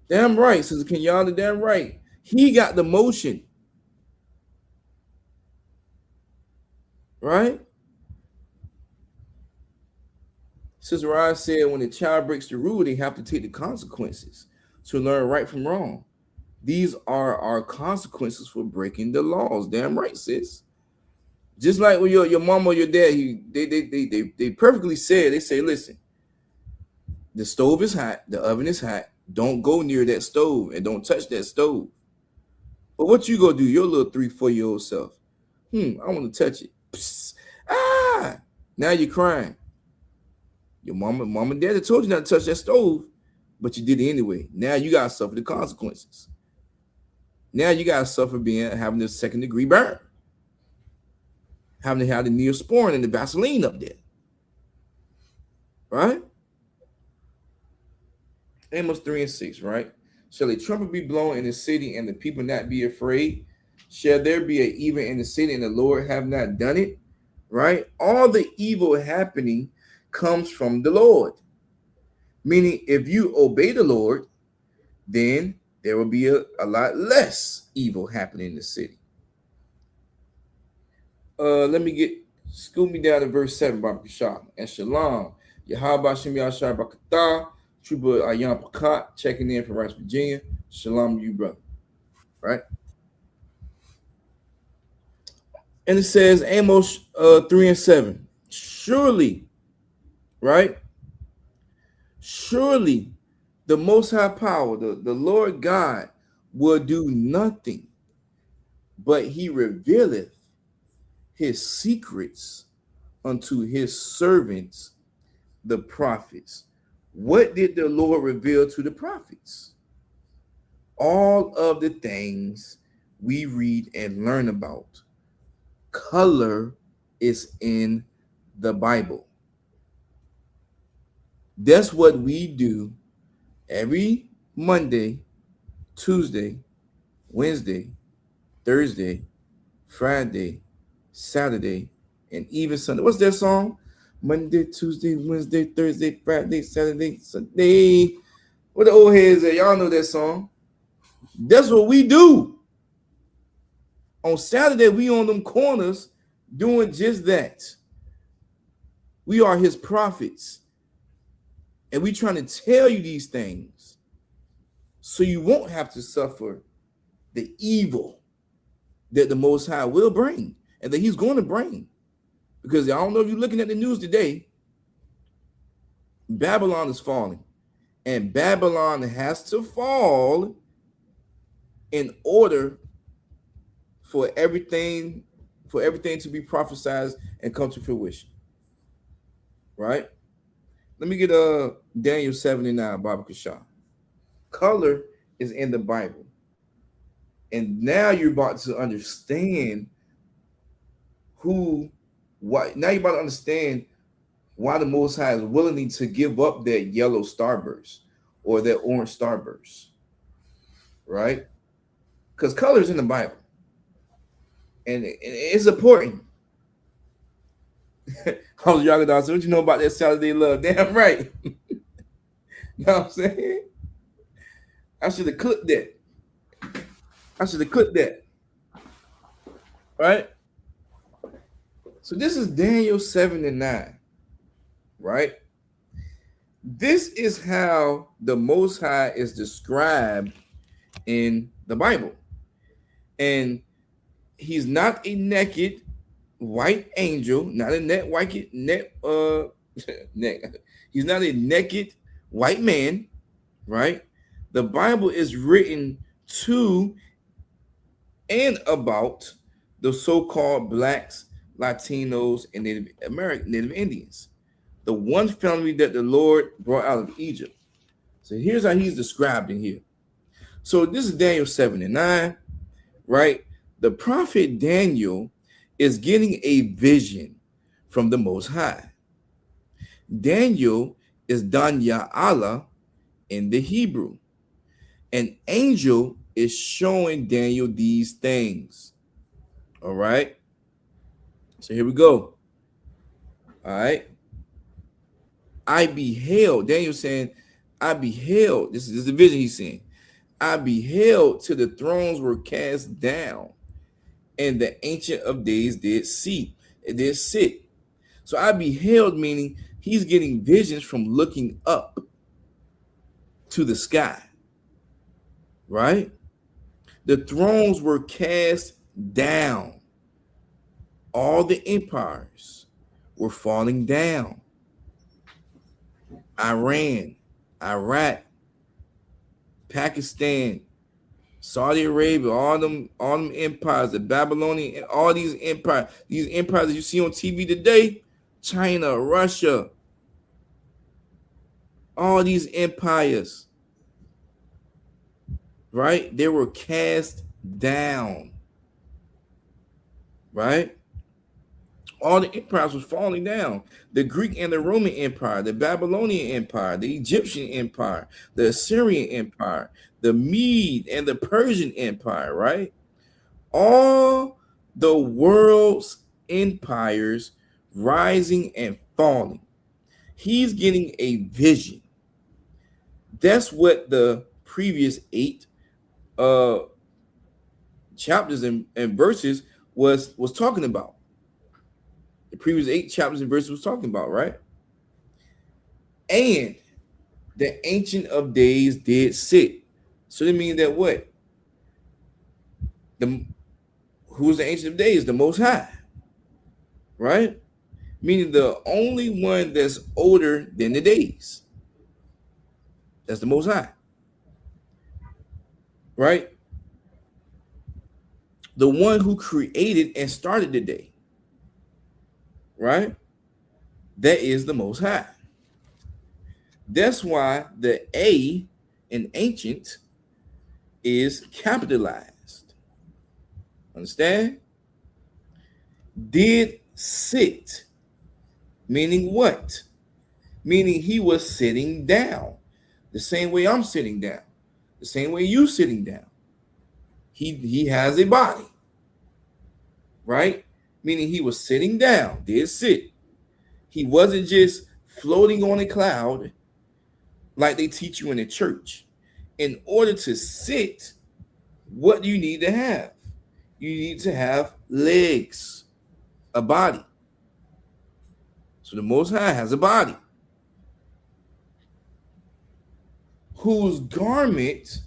Damn right, Sister Kenyatta, damn right. He got the motion. Right? Sister Rod said when a child breaks the rule, they have to take the consequences to learn right from wrong. These are our consequences for breaking the laws. Damn right, sis. Just like when your mom or your dad, they perfectly said, they say, listen, the stove is hot, the oven is hot. Don't go near that stove and don't touch that stove. But what you gonna do, your little 3, 4-year-old self? I want to touch it. Psst. Ah! Now you're crying. Your mom and dad told you not to touch that stove, but you did it anyway. Now you gotta suffer the consequences. Now you gotta suffer having a 2nd-degree burn, having to have the Neosporin and the Vaseline up there, right? Amos 3:6, right? Shall a trumpet be blown in the city and the people not be afraid? Shall there be an evil in the city and the Lord have not done it? Right? All the evil happening comes from the Lord. Meaning, if you obey the Lord, then there will be a lot less evil happening in the city. Let me scoot me down to verse 7, Baruch Shah. And Shalom. Yahaba Shem Yashar Bakatah. Truba Ayam Pakat, checking in from West Virginia. Shalom to you, brother. Right? And it says, Amos 3:7. Surely, right? Surely the Most High Power, the Lord God, will do nothing, but he revealeth his secrets unto his servants, the prophets. What did the Lord reveal to the prophets? All of the things we read and learn about. Color is in the Bible. That's what we do every Monday, Tuesday, Wednesday, Thursday, Friday, Saturday, and even Sunday. What's that song? Monday, Tuesday, Wednesday, Thursday, Friday, Saturday, Sunday. What the old heads at? Y'all know that song. That's what we do. On Saturday, we on them corners doing just that. We are his prophets. And we trying to tell you these things so you won't have to suffer the evil that the Most High will bring and that he's going to bring. Because I don't know if you're looking at the news today, Babylon is falling. And Babylon has to fall in order for everything to be prophesied and come to fruition. Right? Let me get Daniel 7:9, Baba Kashah. Color is in the Bible. And now you're about to understand now you're about to understand why the Most High is willing to give up that yellow starburst or that orange starburst, right? Because color is in the Bible. And it's important. I was young, so what you know about that Saturday love? Damn right. You know what I'm saying? I should have clipped that. Right? So this is Daniel 7:9. Right? This is how the Most High is described in the Bible. And he's not a naked white angel, not a he's not a naked white man, right? The Bible is written to and about the so-called blacks, Latinos, and Native Indians, the one family that the Lord brought out of Egypt. So here's how he's described in here. So this is Daniel 7:9, right? The prophet Daniel is getting a vision from the Most High. Daniel is Danya Allah in the Hebrew. An angel is showing Daniel these things. All right. So here we go. All right. I beheld, Daniel saying, I beheld, this is the vision he's seeing. I beheld till the thrones were cast down, and the Ancient of Days did sit. So I beheld, meaning he's getting visions from looking up to the sky, right? The thrones were cast down. All the empires were falling down. Iran, Iraq, Pakistan, Saudi Arabia, all them empires, the Babylonian, all these empires that you see on TV today, China, Russia, all these empires, right? They were cast down, right? All the empires was falling down. The Greek and the Roman Empire, the Babylonian Empire, the Egyptian Empire, the Assyrian Empire, the Mede and the Persian Empire, right? All the world's empires rising and falling. He's getting a vision. That's what the previous 8 chapters and verses was talking about. The previous 8 chapters and verses was talking about, right? And the Ancient of Days did sit. So that means that what? Who's the Ancient of Days? The Most High, right? Meaning the only one that's older than the days. That's the Most High, right? The one who created and started the day, right? That is the Most High. That's why the A in ancient is capitalized. Understand? Did sit, meaning what? Meaning he was sitting down, the same way I'm sitting down, the same way you sitting down. He has a body, right? Meaning he was sitting down, did sit. He wasn't just floating on a cloud like they teach you in the church. In order to sit, what do you need to have? You need to have legs, a body. So the Most High has a body whose garment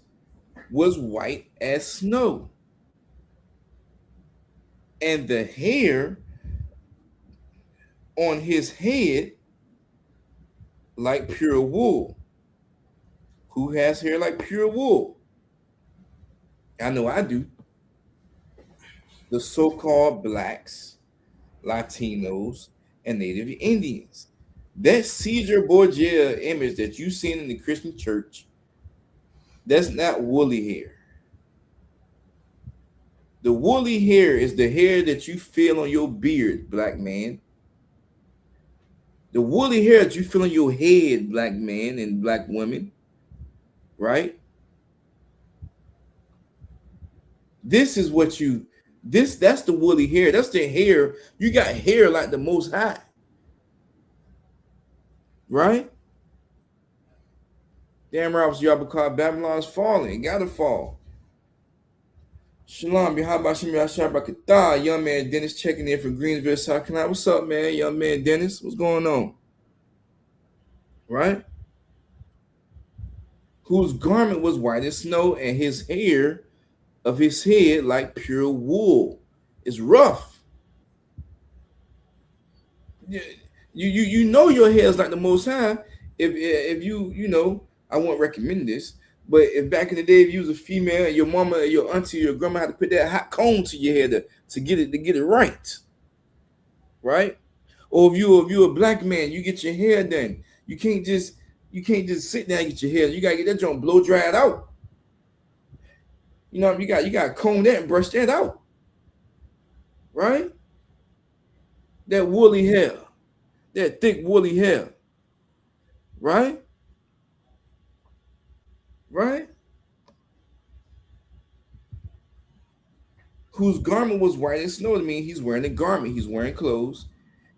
was white as snow, and the hair on his head like pure wool. Who has hair like pure wool? I know I do. The so-called blacks, Latinos, and Native Indians. That Caesar Borgia image that you seen in the Christian church, that's not woolly hair. The woolly hair is the hair that you feel on your beard, black man. The woolly hair that you feel on your head, black man and black women, right? This is what that's the woolly hair. That's the hair. You got hair like the Most High, right? Damn right, ISUPK, Babylon's falling. It gotta fall. Shalom, how about you? Young man Dennis checking in from Greensville, South Carolina. What's up, man? Young man Dennis, what's going on? Right? Whose garment was white as snow, and his hair of his head like pure wool. It's rough. You know your hair is like the Most High. If you I won't recommend this, but if back in the day, if you was a female and your mama, your auntie, your grandma had to put that hot comb to your hair to get it right? Or if you a black man, you get your hair done. You can't just sit down and get your hair. You gotta get that joint blow dried out. You know, you got to comb that and brush that out, right? That woolly hair, that thick woolly hair, right? Right? Whose garment was white as snow. I mean, he's wearing a garment, he's wearing clothes,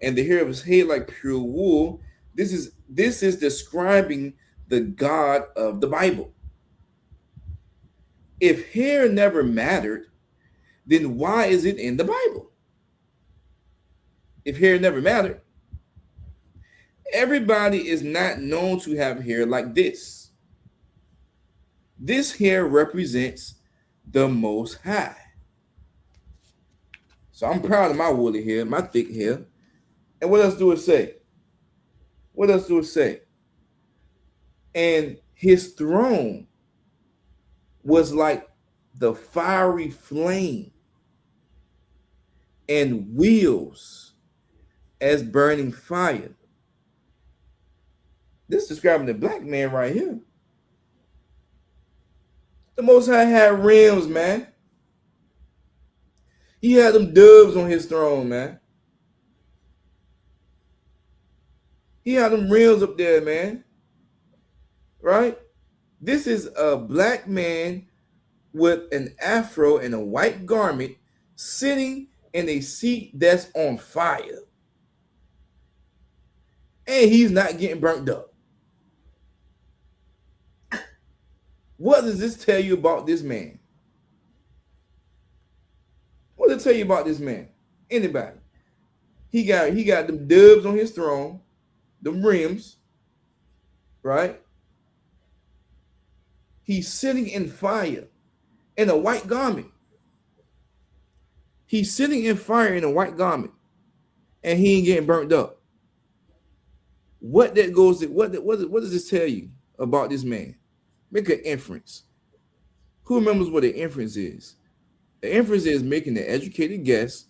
and the hair of his head like pure wool. This is describing the God of the Bible. If hair never mattered, then why is it in the Bible? If hair never mattered, Everybody is not known to have hair like this. This hair represents the Most High. So I'm proud of my woolly hair, my thick hair. And what else do it say? What else do it say? And his throne was like the fiery flame, and wheels as burning fire. This is describing the black man right here. The Most High had rims, man. He had them doves on his throne, man. He had them rims up there, man. Right? This is a black man with an afro and a white garment sitting in a seat that's on fire. And he's not getting burnt up. What does this tell you about this man? What does it tell you about this man? Anybody? He got them dubs on his throne, them rims, right? He's sitting in fire in a white garment. He's sitting in fire in a white garment, and he ain't getting burnt up. What does this tell you about this man? Make an inference. Who remembers what an inference is? The inference is making an educated guess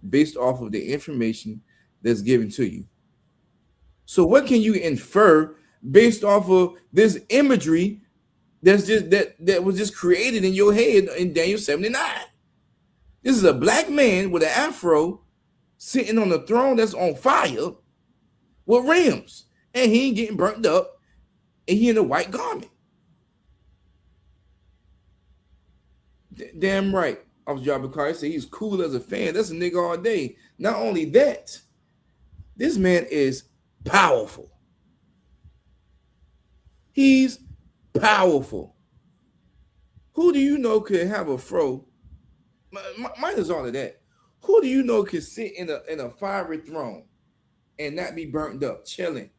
based off of the information that's given to you. So what can you infer based off of this imagery that was just created in your head in Daniel 79? This is a black man with an afro sitting on a throne that's on fire with rims, and he ain't getting burnt up, and he in a white garment. Damn right. I was driving a car. I said he's cool as a fan. That's a nigga all day. Not only that, this man is powerful. He's powerful. Who do you know could have a fro? Mine is all of that. Who do you know could sit in a fiery throne and not be burnt up, chilling?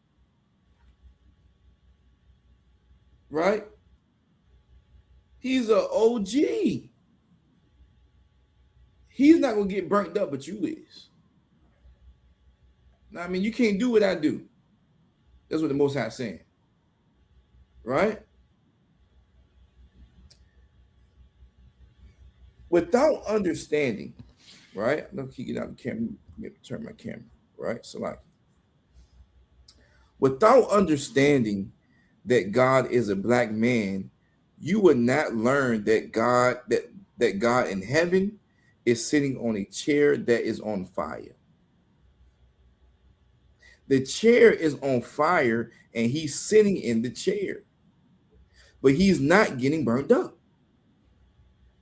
Right? He's an OG. He's not gonna get burnt up, but you is. Now, I mean, you can't do what I do. That's what the Most High is saying. Right? Without understanding, right? Let me get out the camera. Let me turn my camera, right? So like, without understanding that God is a black man, you would not learn that God in heaven is sitting on a chair that is on fire. The chair is on fire and he's sitting in the chair, but he's not getting burnt up.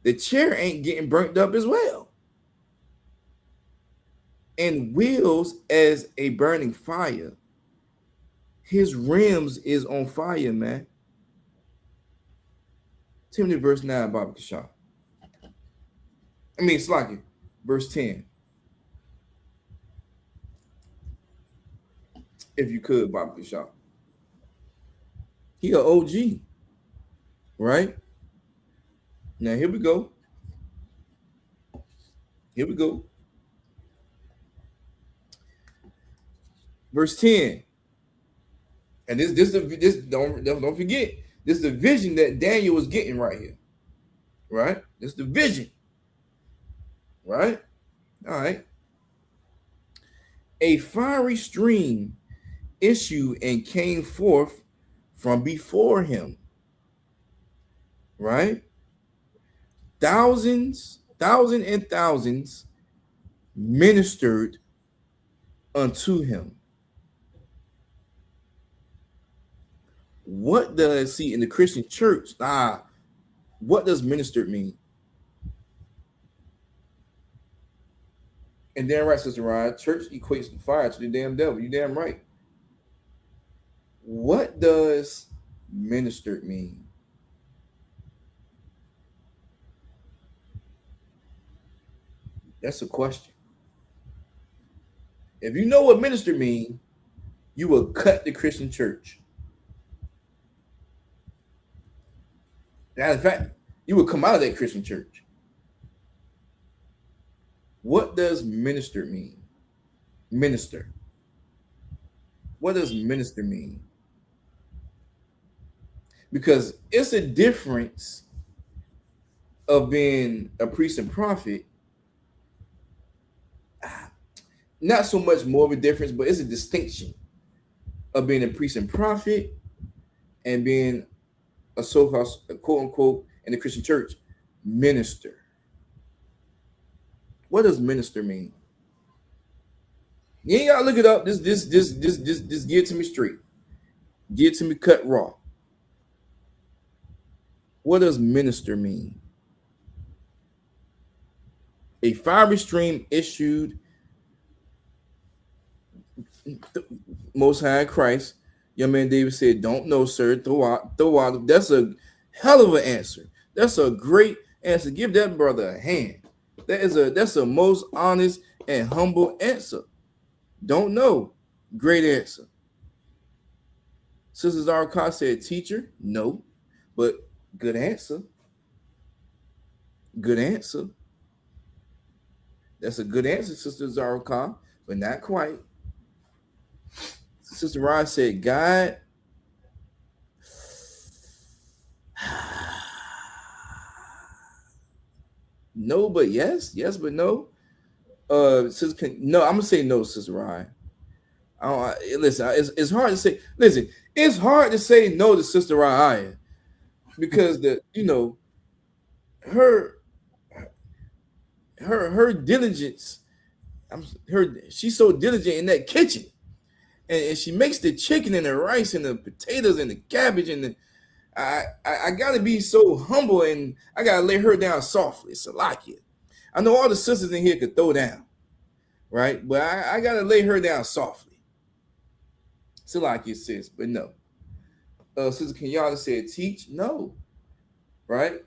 The chair ain't getting burnt up as well. And wheels as a burning fire. His rims is on fire, man. Timothy verse 9, Baba Kashaw. Slaki, verse 10. If you could, Baba Kashaw. He an OG, right? Now here we go. Here we go. Verse 10. And this don't forget, this is the vision that Daniel was getting right here. Right? This is the vision. Right? All right. A fiery stream issued and came forth from before him. Right? Thousands and thousands ministered unto him. What does in the Christian church? What does ministered mean? And damn right, Sister Ryan, church equates the fire to the damn devil. You damn right. What does ministered mean? That's a question. If you know what minister mean, you will cut the Christian church. Matter of fact, you will come out of that Christian church. What does minister mean? Minister. What does minister mean? Because it's a difference of being a priest and prophet. Not so much more of a difference, but it's a distinction of being a priest and prophet and being a so-called, quote unquote, in the Christian church, minister. What does minister mean? You ain't gotta look it up. Just give it to me straight. Give it to me cut raw. What does minister mean? A fiery stream issued Most High Christ. Young man David said, "Don't know, sir. Throw out." That's a hell of an answer. That's a great answer. Give that brother a hand. That's a most honest and humble answer. Don't know. Great answer. Sister Zarka said, "Teacher, no," but good answer. Good answer. That's a good answer, Sister Zarka, but not quite. Sister Rod said, "God." No, but yes, yes, but no. No, I'm gonna say no, Sister Ryan. Listen, it's hard to say. Listen, it's hard to say no to Sister Ryan because her diligence. She's so diligent in that kitchen, and she makes the chicken and the rice and the potatoes and the cabbage and I gotta be so humble and I gotta lay her down softly. Salakia. I know all the sisters in here could throw down, right? But I gotta lay her down softly. Salakia sis, but no. Sister Kenyatta said, "Teach, no," right?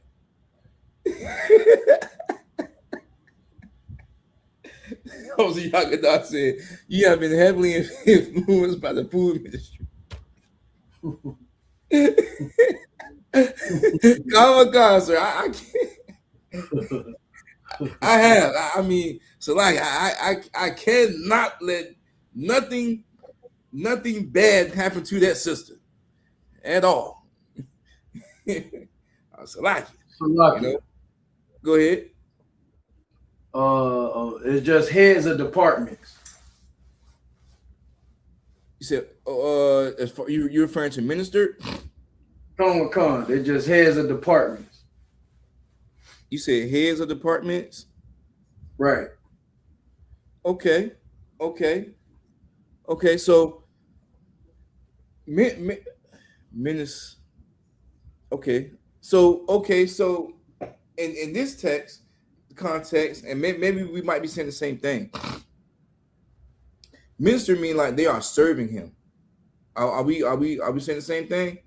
Jose Yakada said, "You have been heavily influenced by the food ministry." Oh my God, sir, I can't. I have. I mean, so like I cannot let nothing bad happen to that sister at all. So like, go ahead. It's just heads of departments. You said, as far you're referring to minister? Con, they're just heads of departments. You said heads of departments? Right. Okay. So, minister. Okay. So, in this context, and maybe we might be saying the same thing. Minister mean like they are serving him. Are we saying the same thing?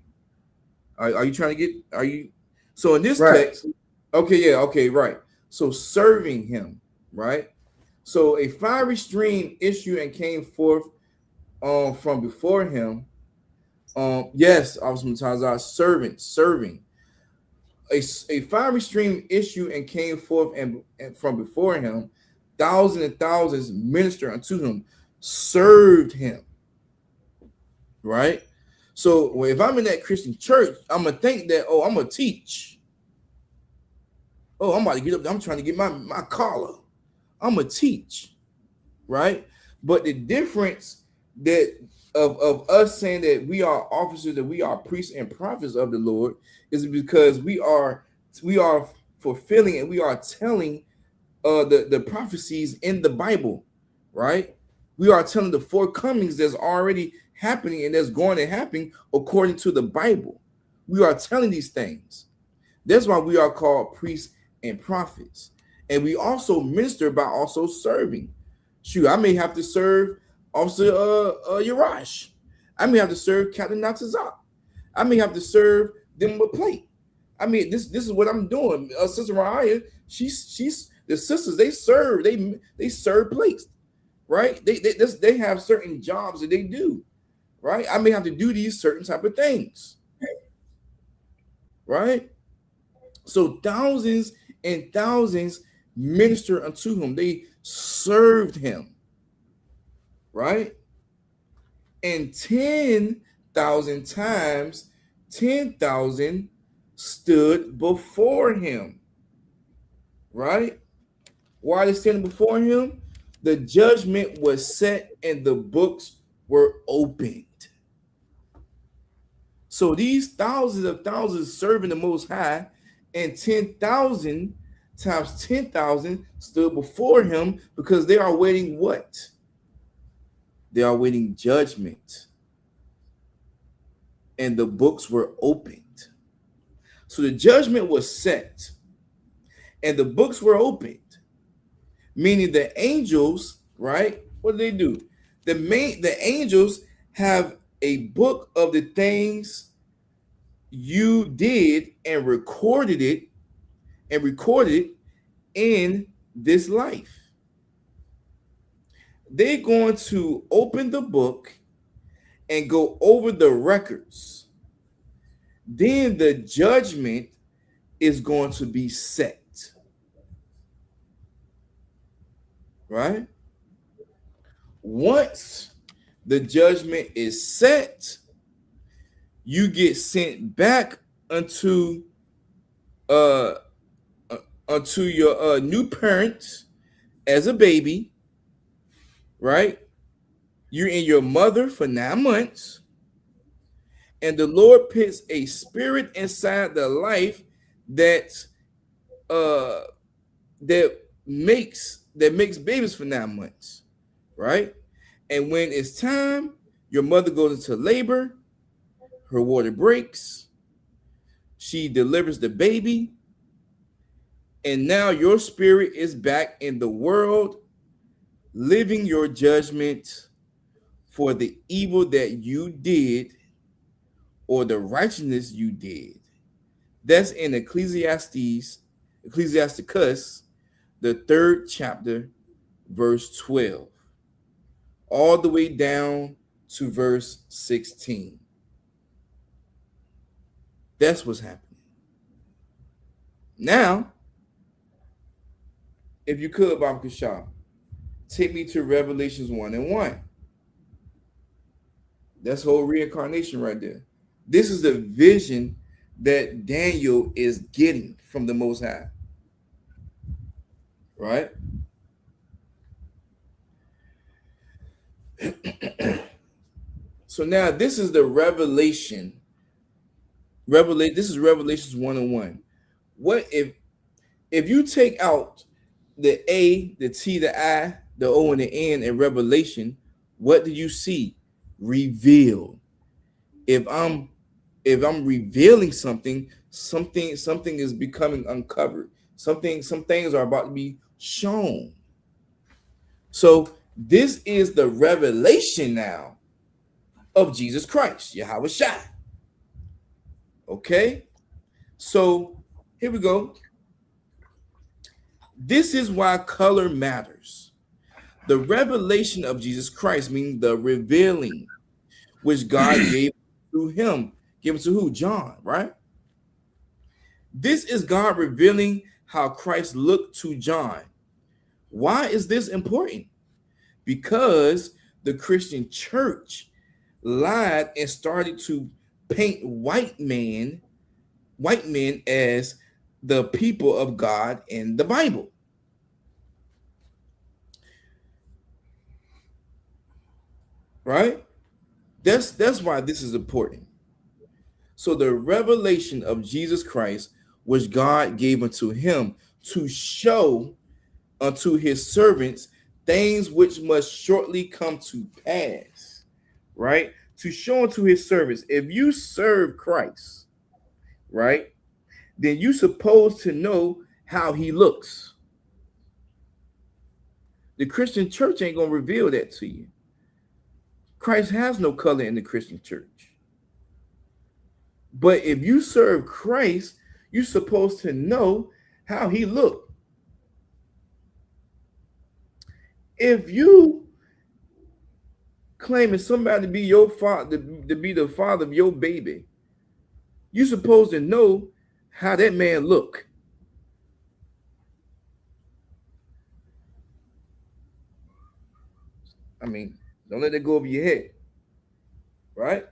Are you trying to get? Are you? So in this text, right. So serving him, right? So a fiery stream issued and came forth from before him. Yes, Mutazah, serving. A fiery stream issued and came forth and from before him, thousands and thousands ministered unto him, served him. Right? So if I'm in that Christian church, I'm gonna think that, I'm gonna teach. I'm about to get up there, I'm trying to get my collar. I'm gonna teach, right? But the difference that of us saying that we are officers, that we are priests and prophets of the Lord, is because we are fulfilling and we are telling the prophecies in the Bible, right? We are telling the forthcomings that's already happening and that's going to happen according to the Bible. We are telling these things. That's why we are called priests and prophets. And we also minister by also serving. Shoot, I may have to serve Officer Yarash. I may have to serve Captain Natazak. I may have to serve them with plate. I mean, this is what I'm doing. Sister Raya, she's the sisters, they serve plates, right? They have certain jobs that they do. right? I may have to do these certain type of things, right? So thousands and thousands minister unto him. They served him, right? And 10,000 times 10,000 stood before him, right? While they standing before him, the judgment was set and the books were opened. So these thousands of thousands serving the Most High, and 10,000 times 10,000 stood before him because they are waiting what? They are waiting judgment. And the books were opened. So the judgment was set and the books were opened, meaning the angels, right? What do? The angels have a book of the things you did and recorded it in this life. They're going to open the book and go over the records. Then the judgment is going to be set. Right? Once the judgment is set, you get sent back unto your new parents as a baby, right? You're in your mother for 9 months, and the Lord puts a spirit inside the life that makes babies for 9 months, right? And when it's time, your mother goes into labor, her water breaks, she delivers the baby, and now your spirit is back in the world, living your judgment for the evil that you did or the righteousness you did. That's in Ecclesiasticus, the 3rd chapter, verse 12, all the way down to verse 16. That's what's happening. Now, if you could, Baba Kashab, take me to Revelations 1:1. That's whole reincarnation right there. This is the vision that Daniel is getting from the Most High. Right? So now this is the revelation. This is Revelations 1:1. What if you take out the A, the T, the I, the O, and the N in Revelation, what do you see? Revealed. If I'm revealing something is becoming uncovered. Some things are about to be shown. So this is the revelation now of Jesus Christ, Yahweh Shai. Okay, so here we go. This is why color matters. The revelation of Jesus Christ means the revealing, which God gave to him. Give it to who? John, right? This is God revealing how Christ looked to John. Why is this important? Because the Christian church lied and started to paint white men as the people of God in the Bible. Right? That's why this is important. So the revelation of Jesus Christ, which God gave unto him to show unto his servants things which must shortly come to pass, right? To show unto his servants. If you serve Christ, right, then you're supposed to know how he looks. The Christian church ain't going to reveal that to you. Christ has no color in the Christian church. But if you serve Christ, you're supposed to know how he looked. If you claiming somebody to be your father, to be the father of your baby, you supposed to know how that man look. I mean, don't let that go over your head, right?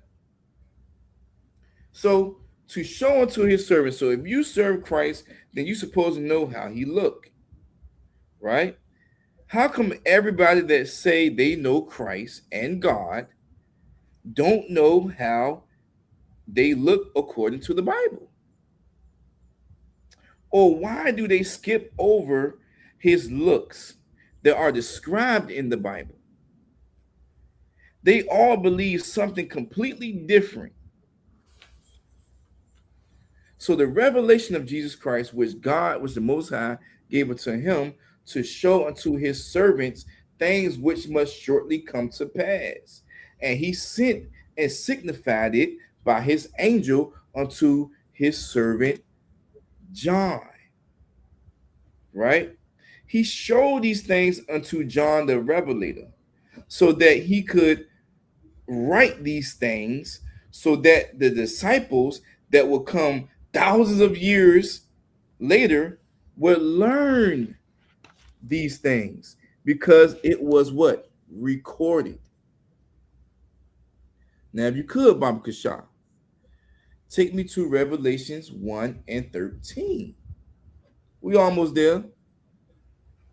So to show unto his servant. So if you serve Christ, then you supposed to know how he look, right? How come everybody that say they know Christ and God don't know how they look according to the Bible? Or why do they skip over his looks that are described in the Bible? They all believe something completely different. So the revelation of Jesus Christ, which God, which the Most High, gave unto him to show unto his servants things which must shortly come to pass. And he sent and signified it by his angel unto his servant John. Right? He showed these things unto John the Revelator so that he could write these things so that the disciples that will come thousands of years later would learn these things because it was what? Recorded. Now, if you could, Baba Kasha, take me to Revelations 1 and 13. We almost there.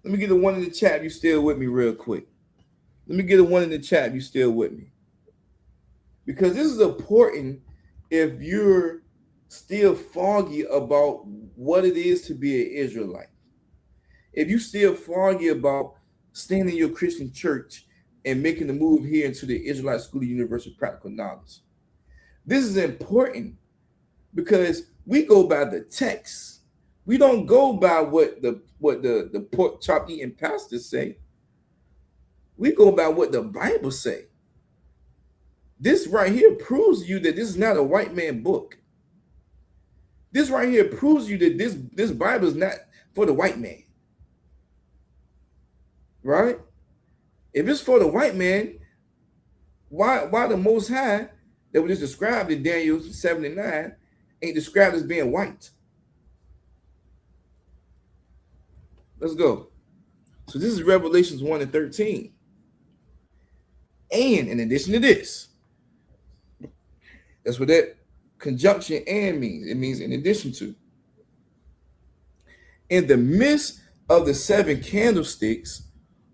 Let me get the one in the chat. You still with me real quick. Let me get a one in the chat. You still with me. Because this is important if you're still foggy about what it is to be an Israelite. If you still foggy about staying in your Christian church and making the move here into the Israelite School of Universal Practical Knowledge. This is important because we go by the text. We don't go by what the pork chop eating pastors say. We go by what the Bible say. This right here proves to you that this is not a white man book. This right here proves to you that this Bible is not for the white man. Right? If it's for the white man, why the Most High that was just described in Daniel 79 ain't described as being white? Let's go. So this is Revelations 1 and 13. And in addition to this, that's what that conjunction and means. It means in addition to. In the midst of the seven candlesticks,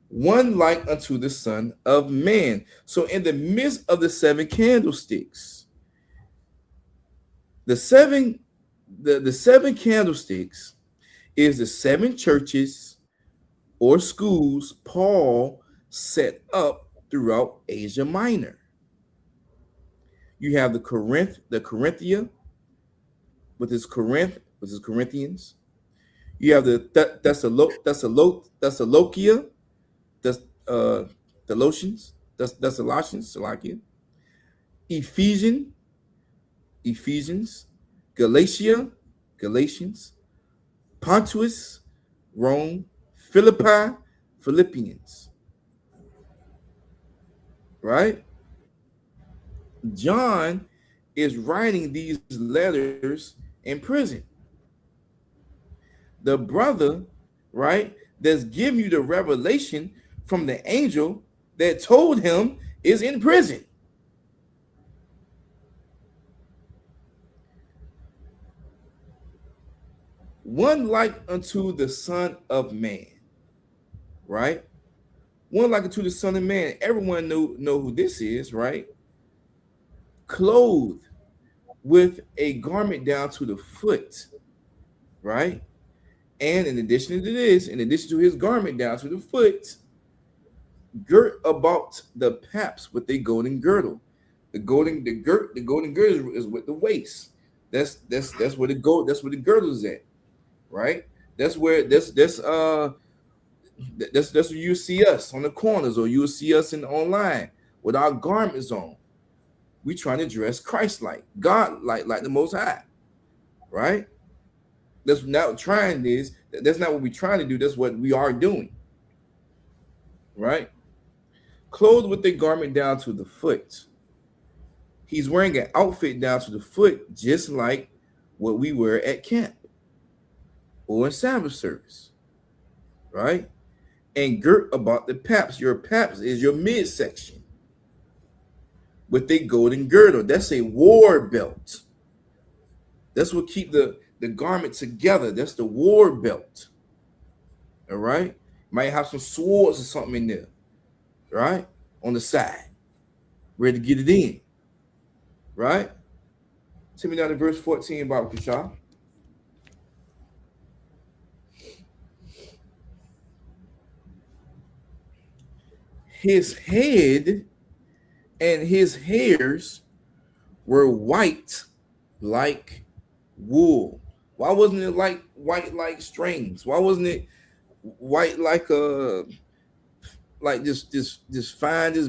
one like unto the Son of Man. So in the midst of the seven candlesticks, the seven candlesticks is the seven churches or schools Paul set up throughout Asia Minor. You have the Corinthia, with its Corinthians. You have the Thessalonica, Thessalonians, Salakia, Ephesians, Galatians, Pontus, Rome, Philippi, Philippians. Right? John is writing these letters in prison. The brother, right, that's giving you the revelation from the angel that told him is in prison. One like unto the Son of Man, right? One like unto the Son of Man. Everyone know who this is, right? Clothed with a garment down to the foot, right? And in addition to this, in addition to his garment down to the foot, girt about the paps with a golden girdle. The golden girdle is with the waist. That's where the girdle is at, right? That's where that's where you see us on the corners, or you'll see us in online with our garments on. We trying to dress Christ-like, God-like, like the Most High, right? That's not trying this. That's not what we're trying to do. That's what we are doing, right? clothed with a garment down to the foot. He's wearing an outfit down to the foot, just like what we wear at camp or in Sabbath service, right? And girt about the paps. Your paps is your midsection with a golden girdle. That's a war belt. That's what keep the garment together. That's the war belt. All right. Might have some swords or something in there, right? On the side, ready to get it in, right? Take me down to verse 14, Baba Kishah. His head and his hairs were white like wool. Why wasn't it like white like strings? Why wasn't it white like this fine this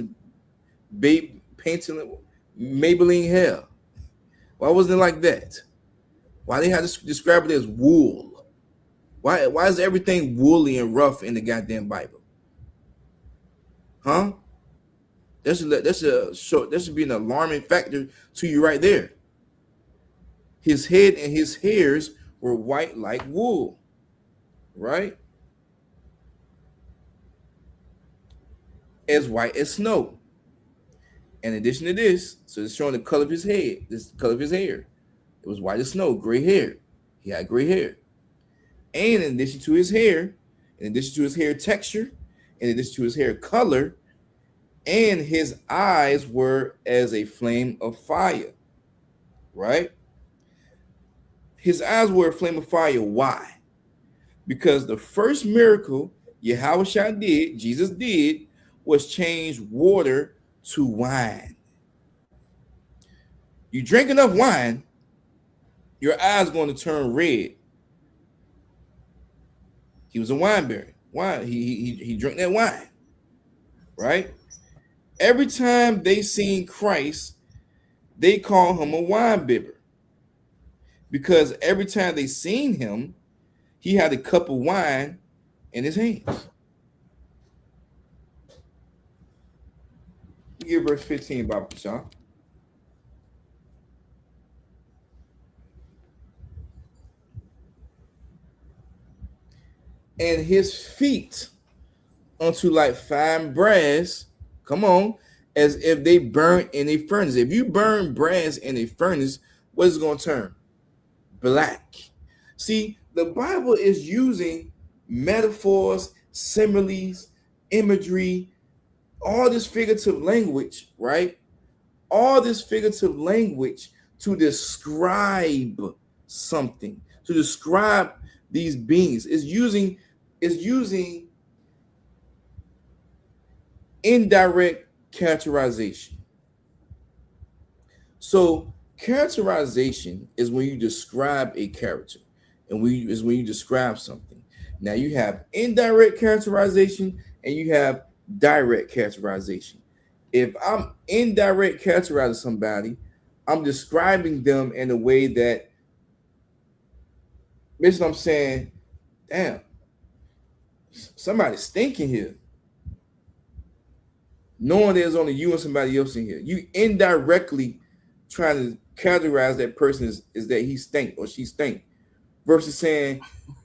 babe painting Maybelline hair? Why wasn't it like that? Why they had to describe it as wool? Why is everything woolly and rough in the goddamn Bible? Huh? That should be an alarming factor to you right there. His head and his hairs were white like wool, right? As white as snow. In addition to this, so it's showing the color of his head, this color of his hair. It was white as snow, gray hair. He had gray hair. And in addition to his hair, in addition to his hair texture, in addition to his hair color, and his eyes were as a flame of fire, right? His eyes were a flame of fire. Why? Because the first miracle Yahushua did, Jesus did, was change water to wine. You drink enough wine, your eyes going to turn red. He was a wine baron. Wine. He drank that wine, right? Every time they seen Christ, they call him a wine bibber. Because every time they seen him, he had a cup of wine in his hands. Give verse 15, Baba Kishah. And his feet unto like fine brass, come on, as if they burnt in a furnace. If you burn brass in a furnace, what is it going to turn? Black. See, the Bible is using metaphors, similes, imagery, all this figurative language, right? All this figurative language to describe something, to describe these beings. Is using indirect characterization. So characterization is when you describe a character, and when you describe something. Now you have indirect characterization and you have direct characterization. If I'm indirect characterizing somebody, I'm describing them in a way that basically I'm saying, damn, somebody's stinking here. Knowing there's only you and somebody else in here. You indirectly trying to characterize that person is that he stink or she stink. Versus saying,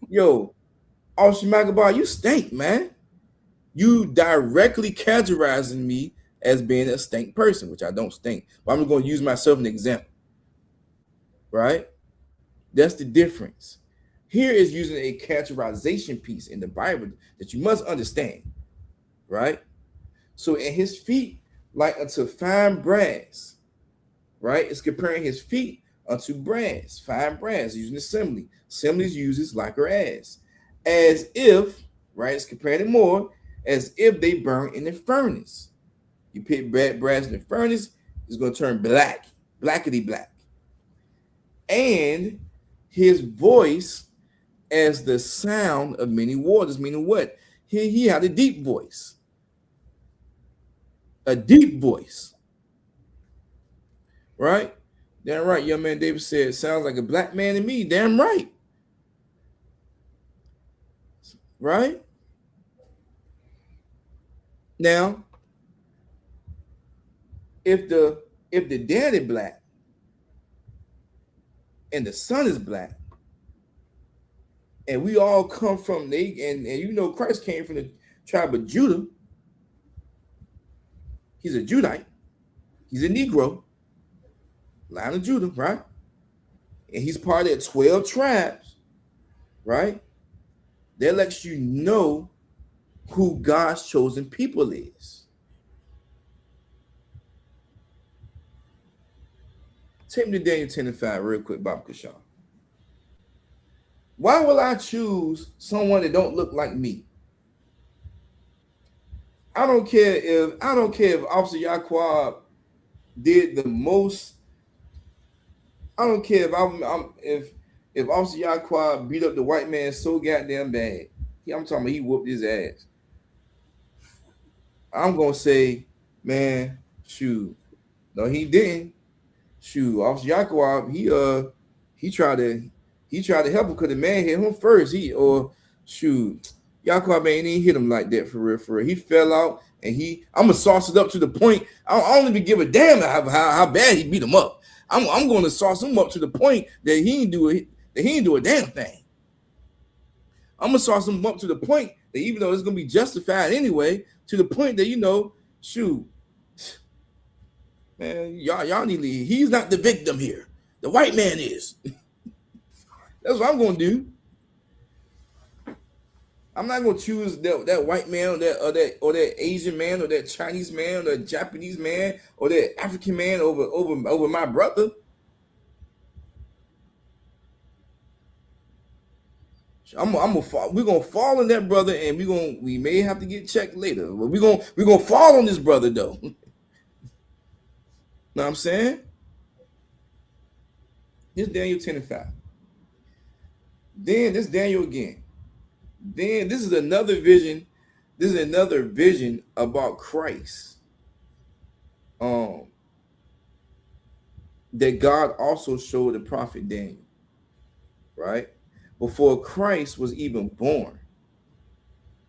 yo, Al-Shemagabar, you stink, man. You directly characterizing me as being a stink person, which I don't stink. But I'm going to use myself as an example. Right? That's the difference. Here is using a characterization piece in the Bible that you must understand. Right? So in his feet, like unto fine brass, right? It's comparing his feet unto brass, fine brass, using the simile. Similes uses like or as if, right? It's comparing it more as if they burn in the furnace. You put brass in the furnace, it's going to turn black, blackety black. And his voice as the sound of many waters, meaning what? He had a deep voice. A deep voice. Right? Damn right. Young man David said, sounds like a black man to me. Damn right. Right? Now, if the daddy black and the son is black, and we all come from and Christ came from the tribe of Judah. He's a Judite. He's a Negro, line of Judah, right? And he's part of that 12 tribes, right? That lets you know who God's chosen people is. Take me to Daniel 10 and 5 real quick, Bob Kashaw. Why will I choose someone that don't look like me? I don't care if Officer Yaquab did the most. I don't care if Officer Yaquab beat up the white man so goddamn bad. I'm talking about he whooped his ass. I'm gonna say, man, shoot. No, he didn't. Shoot, Officer Yaquab, he tried to help him because the man hit him first. Yaquab ain't even hit him like that for real, for real. He fell out and I'm gonna sauce it up to the point. I don't even give a damn how bad he beat him up. I'm gonna sauce him up to the point that he ain't do a damn thing. I'm gonna sauce him up to the point that even though it's gonna be justified anyway, to the point that shoot, man, y'all need to leave. He's not the victim here. The white man is. That's what I'm gonna do. I'm not gonna choose that white man or that Asian man or that Chinese man or that Japanese man or that African man over my brother. We're gonna fall on that brother, and we may have to get checked later. But we're gonna fall on this brother though. Know what I'm saying? Here's Daniel 10 and 5. Then this Daniel again. Then this is another vision. This is another vision about Christ. That God also showed the prophet Daniel, right? Before Christ was even born.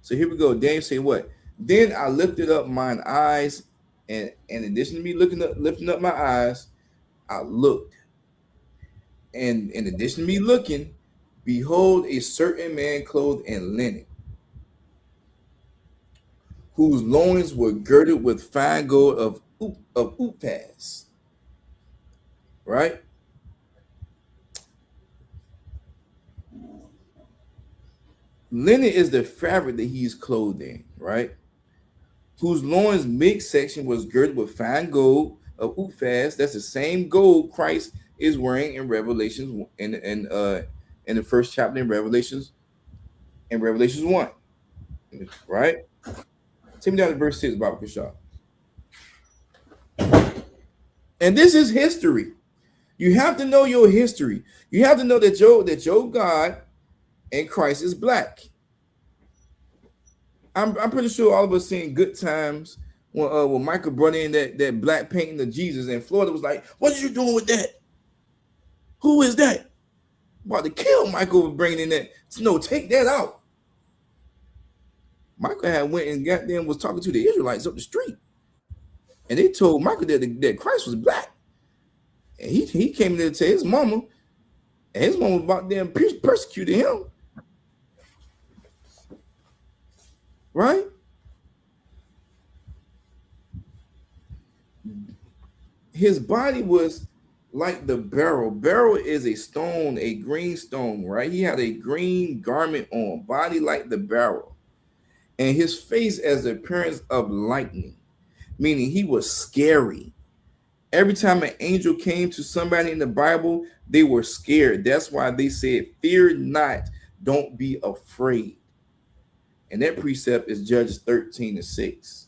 So here we go. Daniel say what? Then I lifted up mine eyes, and in addition to me lifting up my eyes, I looked. And in addition to me looking, behold, a certain man clothed in linen, whose loins were girded with fine gold of Uphaz. Right? Linen is the fabric that he's clothed in, right? Whose loins midsection was girded with fine gold of Uphaz. That's the same gold Christ is wearing in Revelations in the first chapter in Revelations 1. Right? Take me down to verse 6, Baba Kashaw. And this is history. You have to know your history. You have to know that your God and Christ is black. I'm pretty sure all of us seen Good Times when Michael brought in that black painting of Jesus, and Florida was like, "What are you doing with that? Who is that?" About to kill Michael for bringing in that. No, take that out. Michael had went and goddamn was talking to the Israelites up the street, and they told Michael that Christ was black, and he came there to tell his mama, and his mama about them persecuted him. Right? His body was like the beryl. Beryl is a stone, a green stone, right? He had a green garment on, body like the beryl. And his face as the appearance of lightning, meaning he was scary. Every time an angel came to somebody in the Bible, they were scared. That's why they said, "Fear not, don't be afraid." And that precept is Judges 13:6.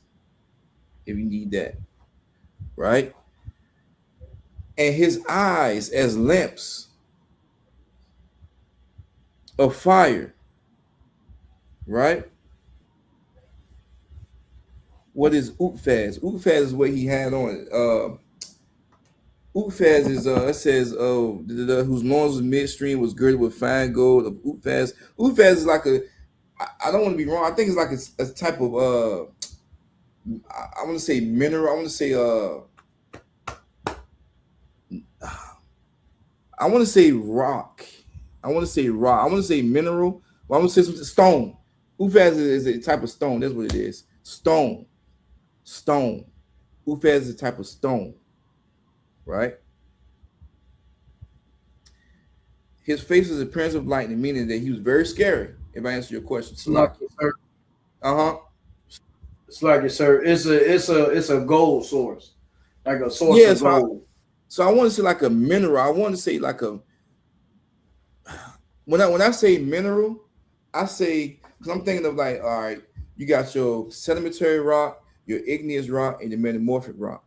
If you need that, right? And his eyes as lamps of fire, right? What is Uphaz? Uphaz is what he had on. Uphaz is it says whose loins was midstream was girded with fine gold of Uphaz. Uphaz is like I don't want to be wrong. I think it's like a type of I want to say mineral. I want to say I want to say rock. I want to say rock. I want to say mineral. Well, I want to say something stone. Ufaz is a type of stone. That's what it is. Stone. Stone. Ufaz is a type of stone. Right? His face was appearance of lightning, meaning that he was very scary. If I answer your question, Salaki. Sir. Uh-huh. It's like it, sir. It's a gold source. Like a source Yeah, of gold. So I want to say like a mineral. I want to say like a when I say mineral, I say because I'm thinking of like, all right, you got your sedimentary rock, your igneous rock, and your metamorphic rock.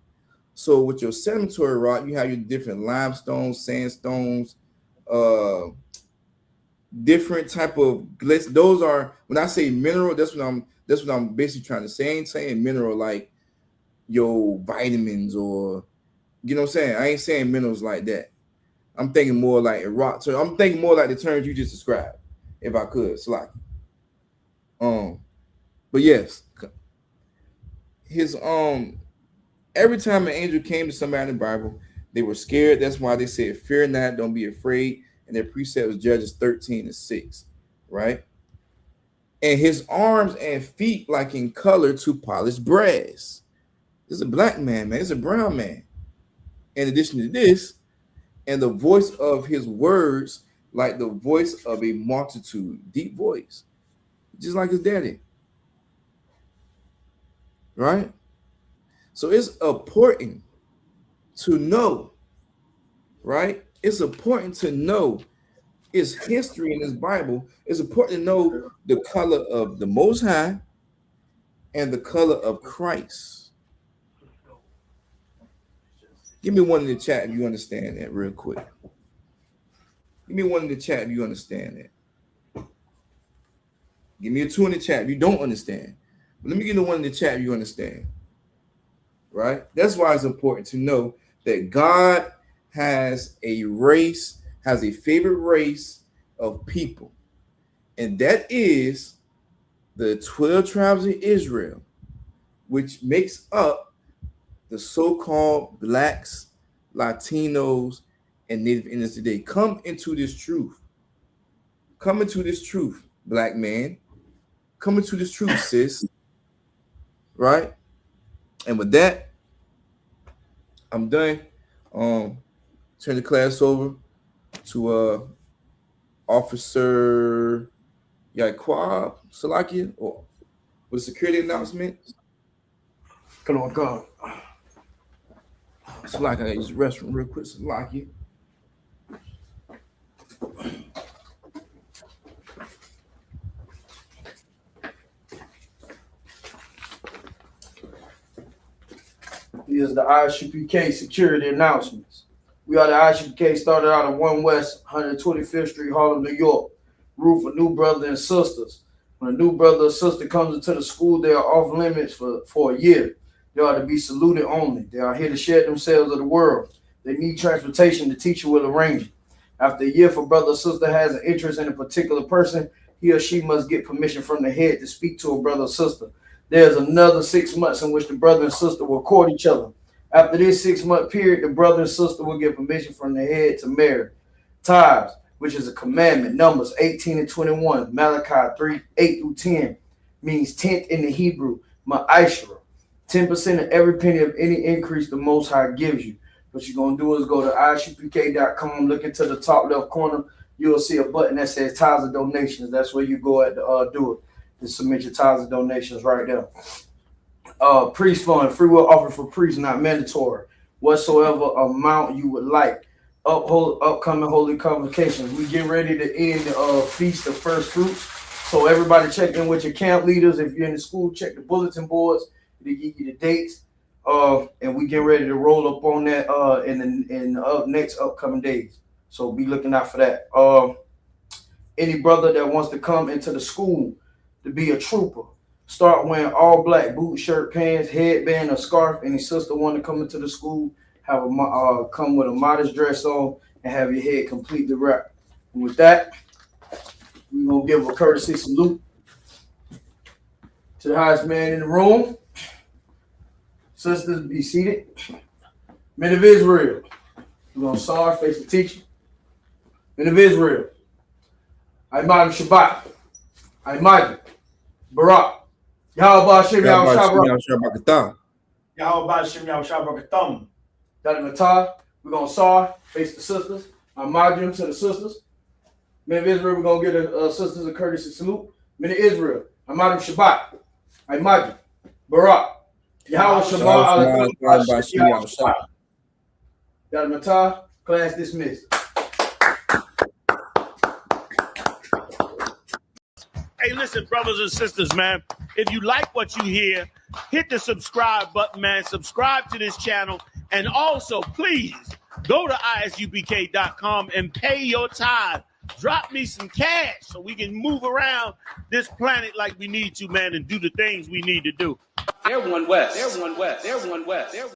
So with your sedimentary rock, you have your different limestones, sandstones, different type of glitz. Those are when I say mineral, that's what I'm basically trying to say. I ain't saying mineral like your vitamins or you know what I'm saying. I ain't saying minerals like that. I'm thinking more like a rock. So I'm thinking more like the terms you just described, if I could. It's like, but yes, his every time an angel came to somebody in the Bible, they were scared. That's why they said, "Fear not, don't be afraid." And their precept was Judges 13:6, right? And his arms and feet like in color to polished brass. It's a black man, man. It's a brown man. In addition to this, and the voice of his words like the voice of a multitude, deep voice, just like his daddy, right? So it's important to know, right? It's important to know its history in this Bible. It's important to know the color of the Most High and the color of Christ. Give me one in the chat if you understand that real quick. Give me one in the chat if you understand that. Give me a 2 in the chat if you don't understand. But let me get the one in the chat if you understand. Right? That's why it's important to know that God has a race, has a favorite race of people. And that is the 12 tribes of Israel, which makes up the so-called blacks, Latinos, and Native Indians today. Come into this truth. Come into this truth, black man. Come into this truth, sis. Right? And with that, I'm done. Turn the class over to Officer Yaquab Salakia or with security announcement. Come on, go. Salakia, I gotta use the restroom real quick. Salakia. Here's the ISUPK security announcements. We are the ISUPK, started out at 1 West 125th Street, Harlem, New York. Rule for new brother and sisters. When a new brother or sister comes into the school, they are off limits for a year. They are to be saluted only. They are here to share themselves of the world. They need transportation. The teacher will arrange it. After a year, if a brother or sister has an interest in a particular person, he or she must get permission from the head to speak to a brother or sister. There's another 6 months in which the brother and sister will court each other. After this 6-month period, the brother and sister will get permission from the head to marry. Tithes, which is a commandment, Numbers 18 and 21, Malachi 3, 8 through 10, means tenth in the Hebrew, ma'ashra. 10% of every penny of any increase the Most High gives you. What you're going to do is go to ISUPK.com, look into the top left corner. You'll see a button that says tithes and donations. That's where you go at to do it. To submit your tithes and donations right there. Priest fund, free will offered for priests, not mandatory. Whatsoever amount you would like. Upcoming holy convocations. We get ready to end the feast of first fruits. So everybody check in with your camp leaders. If you're in the school, check the bulletin boards. They give you the dates. And we get ready to roll up on that in the next upcoming days. So be looking out for that. Any brother that wants to come into the school to be a trooper, start wearing all black, boot, shirt, pants, headband, or scarf. Any sister want to come into the school, have a come with a modest dress on and have your head completely wrapped. And with that, we're gonna give a courtesy salute to the highest man in the room. Sisters, be seated. Men of Israel, we're gonna start face the teacher. Men of Israel, Imam Shabbat, Imam Barak, Yahweh Hashem Yahweh Shabbat. Yahweh Hashem Yahweh Shabbat. Dr. Matar, we're going to saw, face the sisters. Imam to the sisters. Men of Israel, we're going to get the sisters a courtesy salute. Men of Israel, Imam Shabbat, Imam Barak, Yahweh Shabbat. Dr. Matar, class dismissed. Hey, listen, brothers and sisters, man. If you like what you hear, hit the subscribe button, man. Subscribe to this channel. And also, please, go to ISUPK.com and pay your tithe. Drop me some cash so we can move around this planet like we need to, man, and do the things we need to do. They're one West. They're one West. They're one West. They're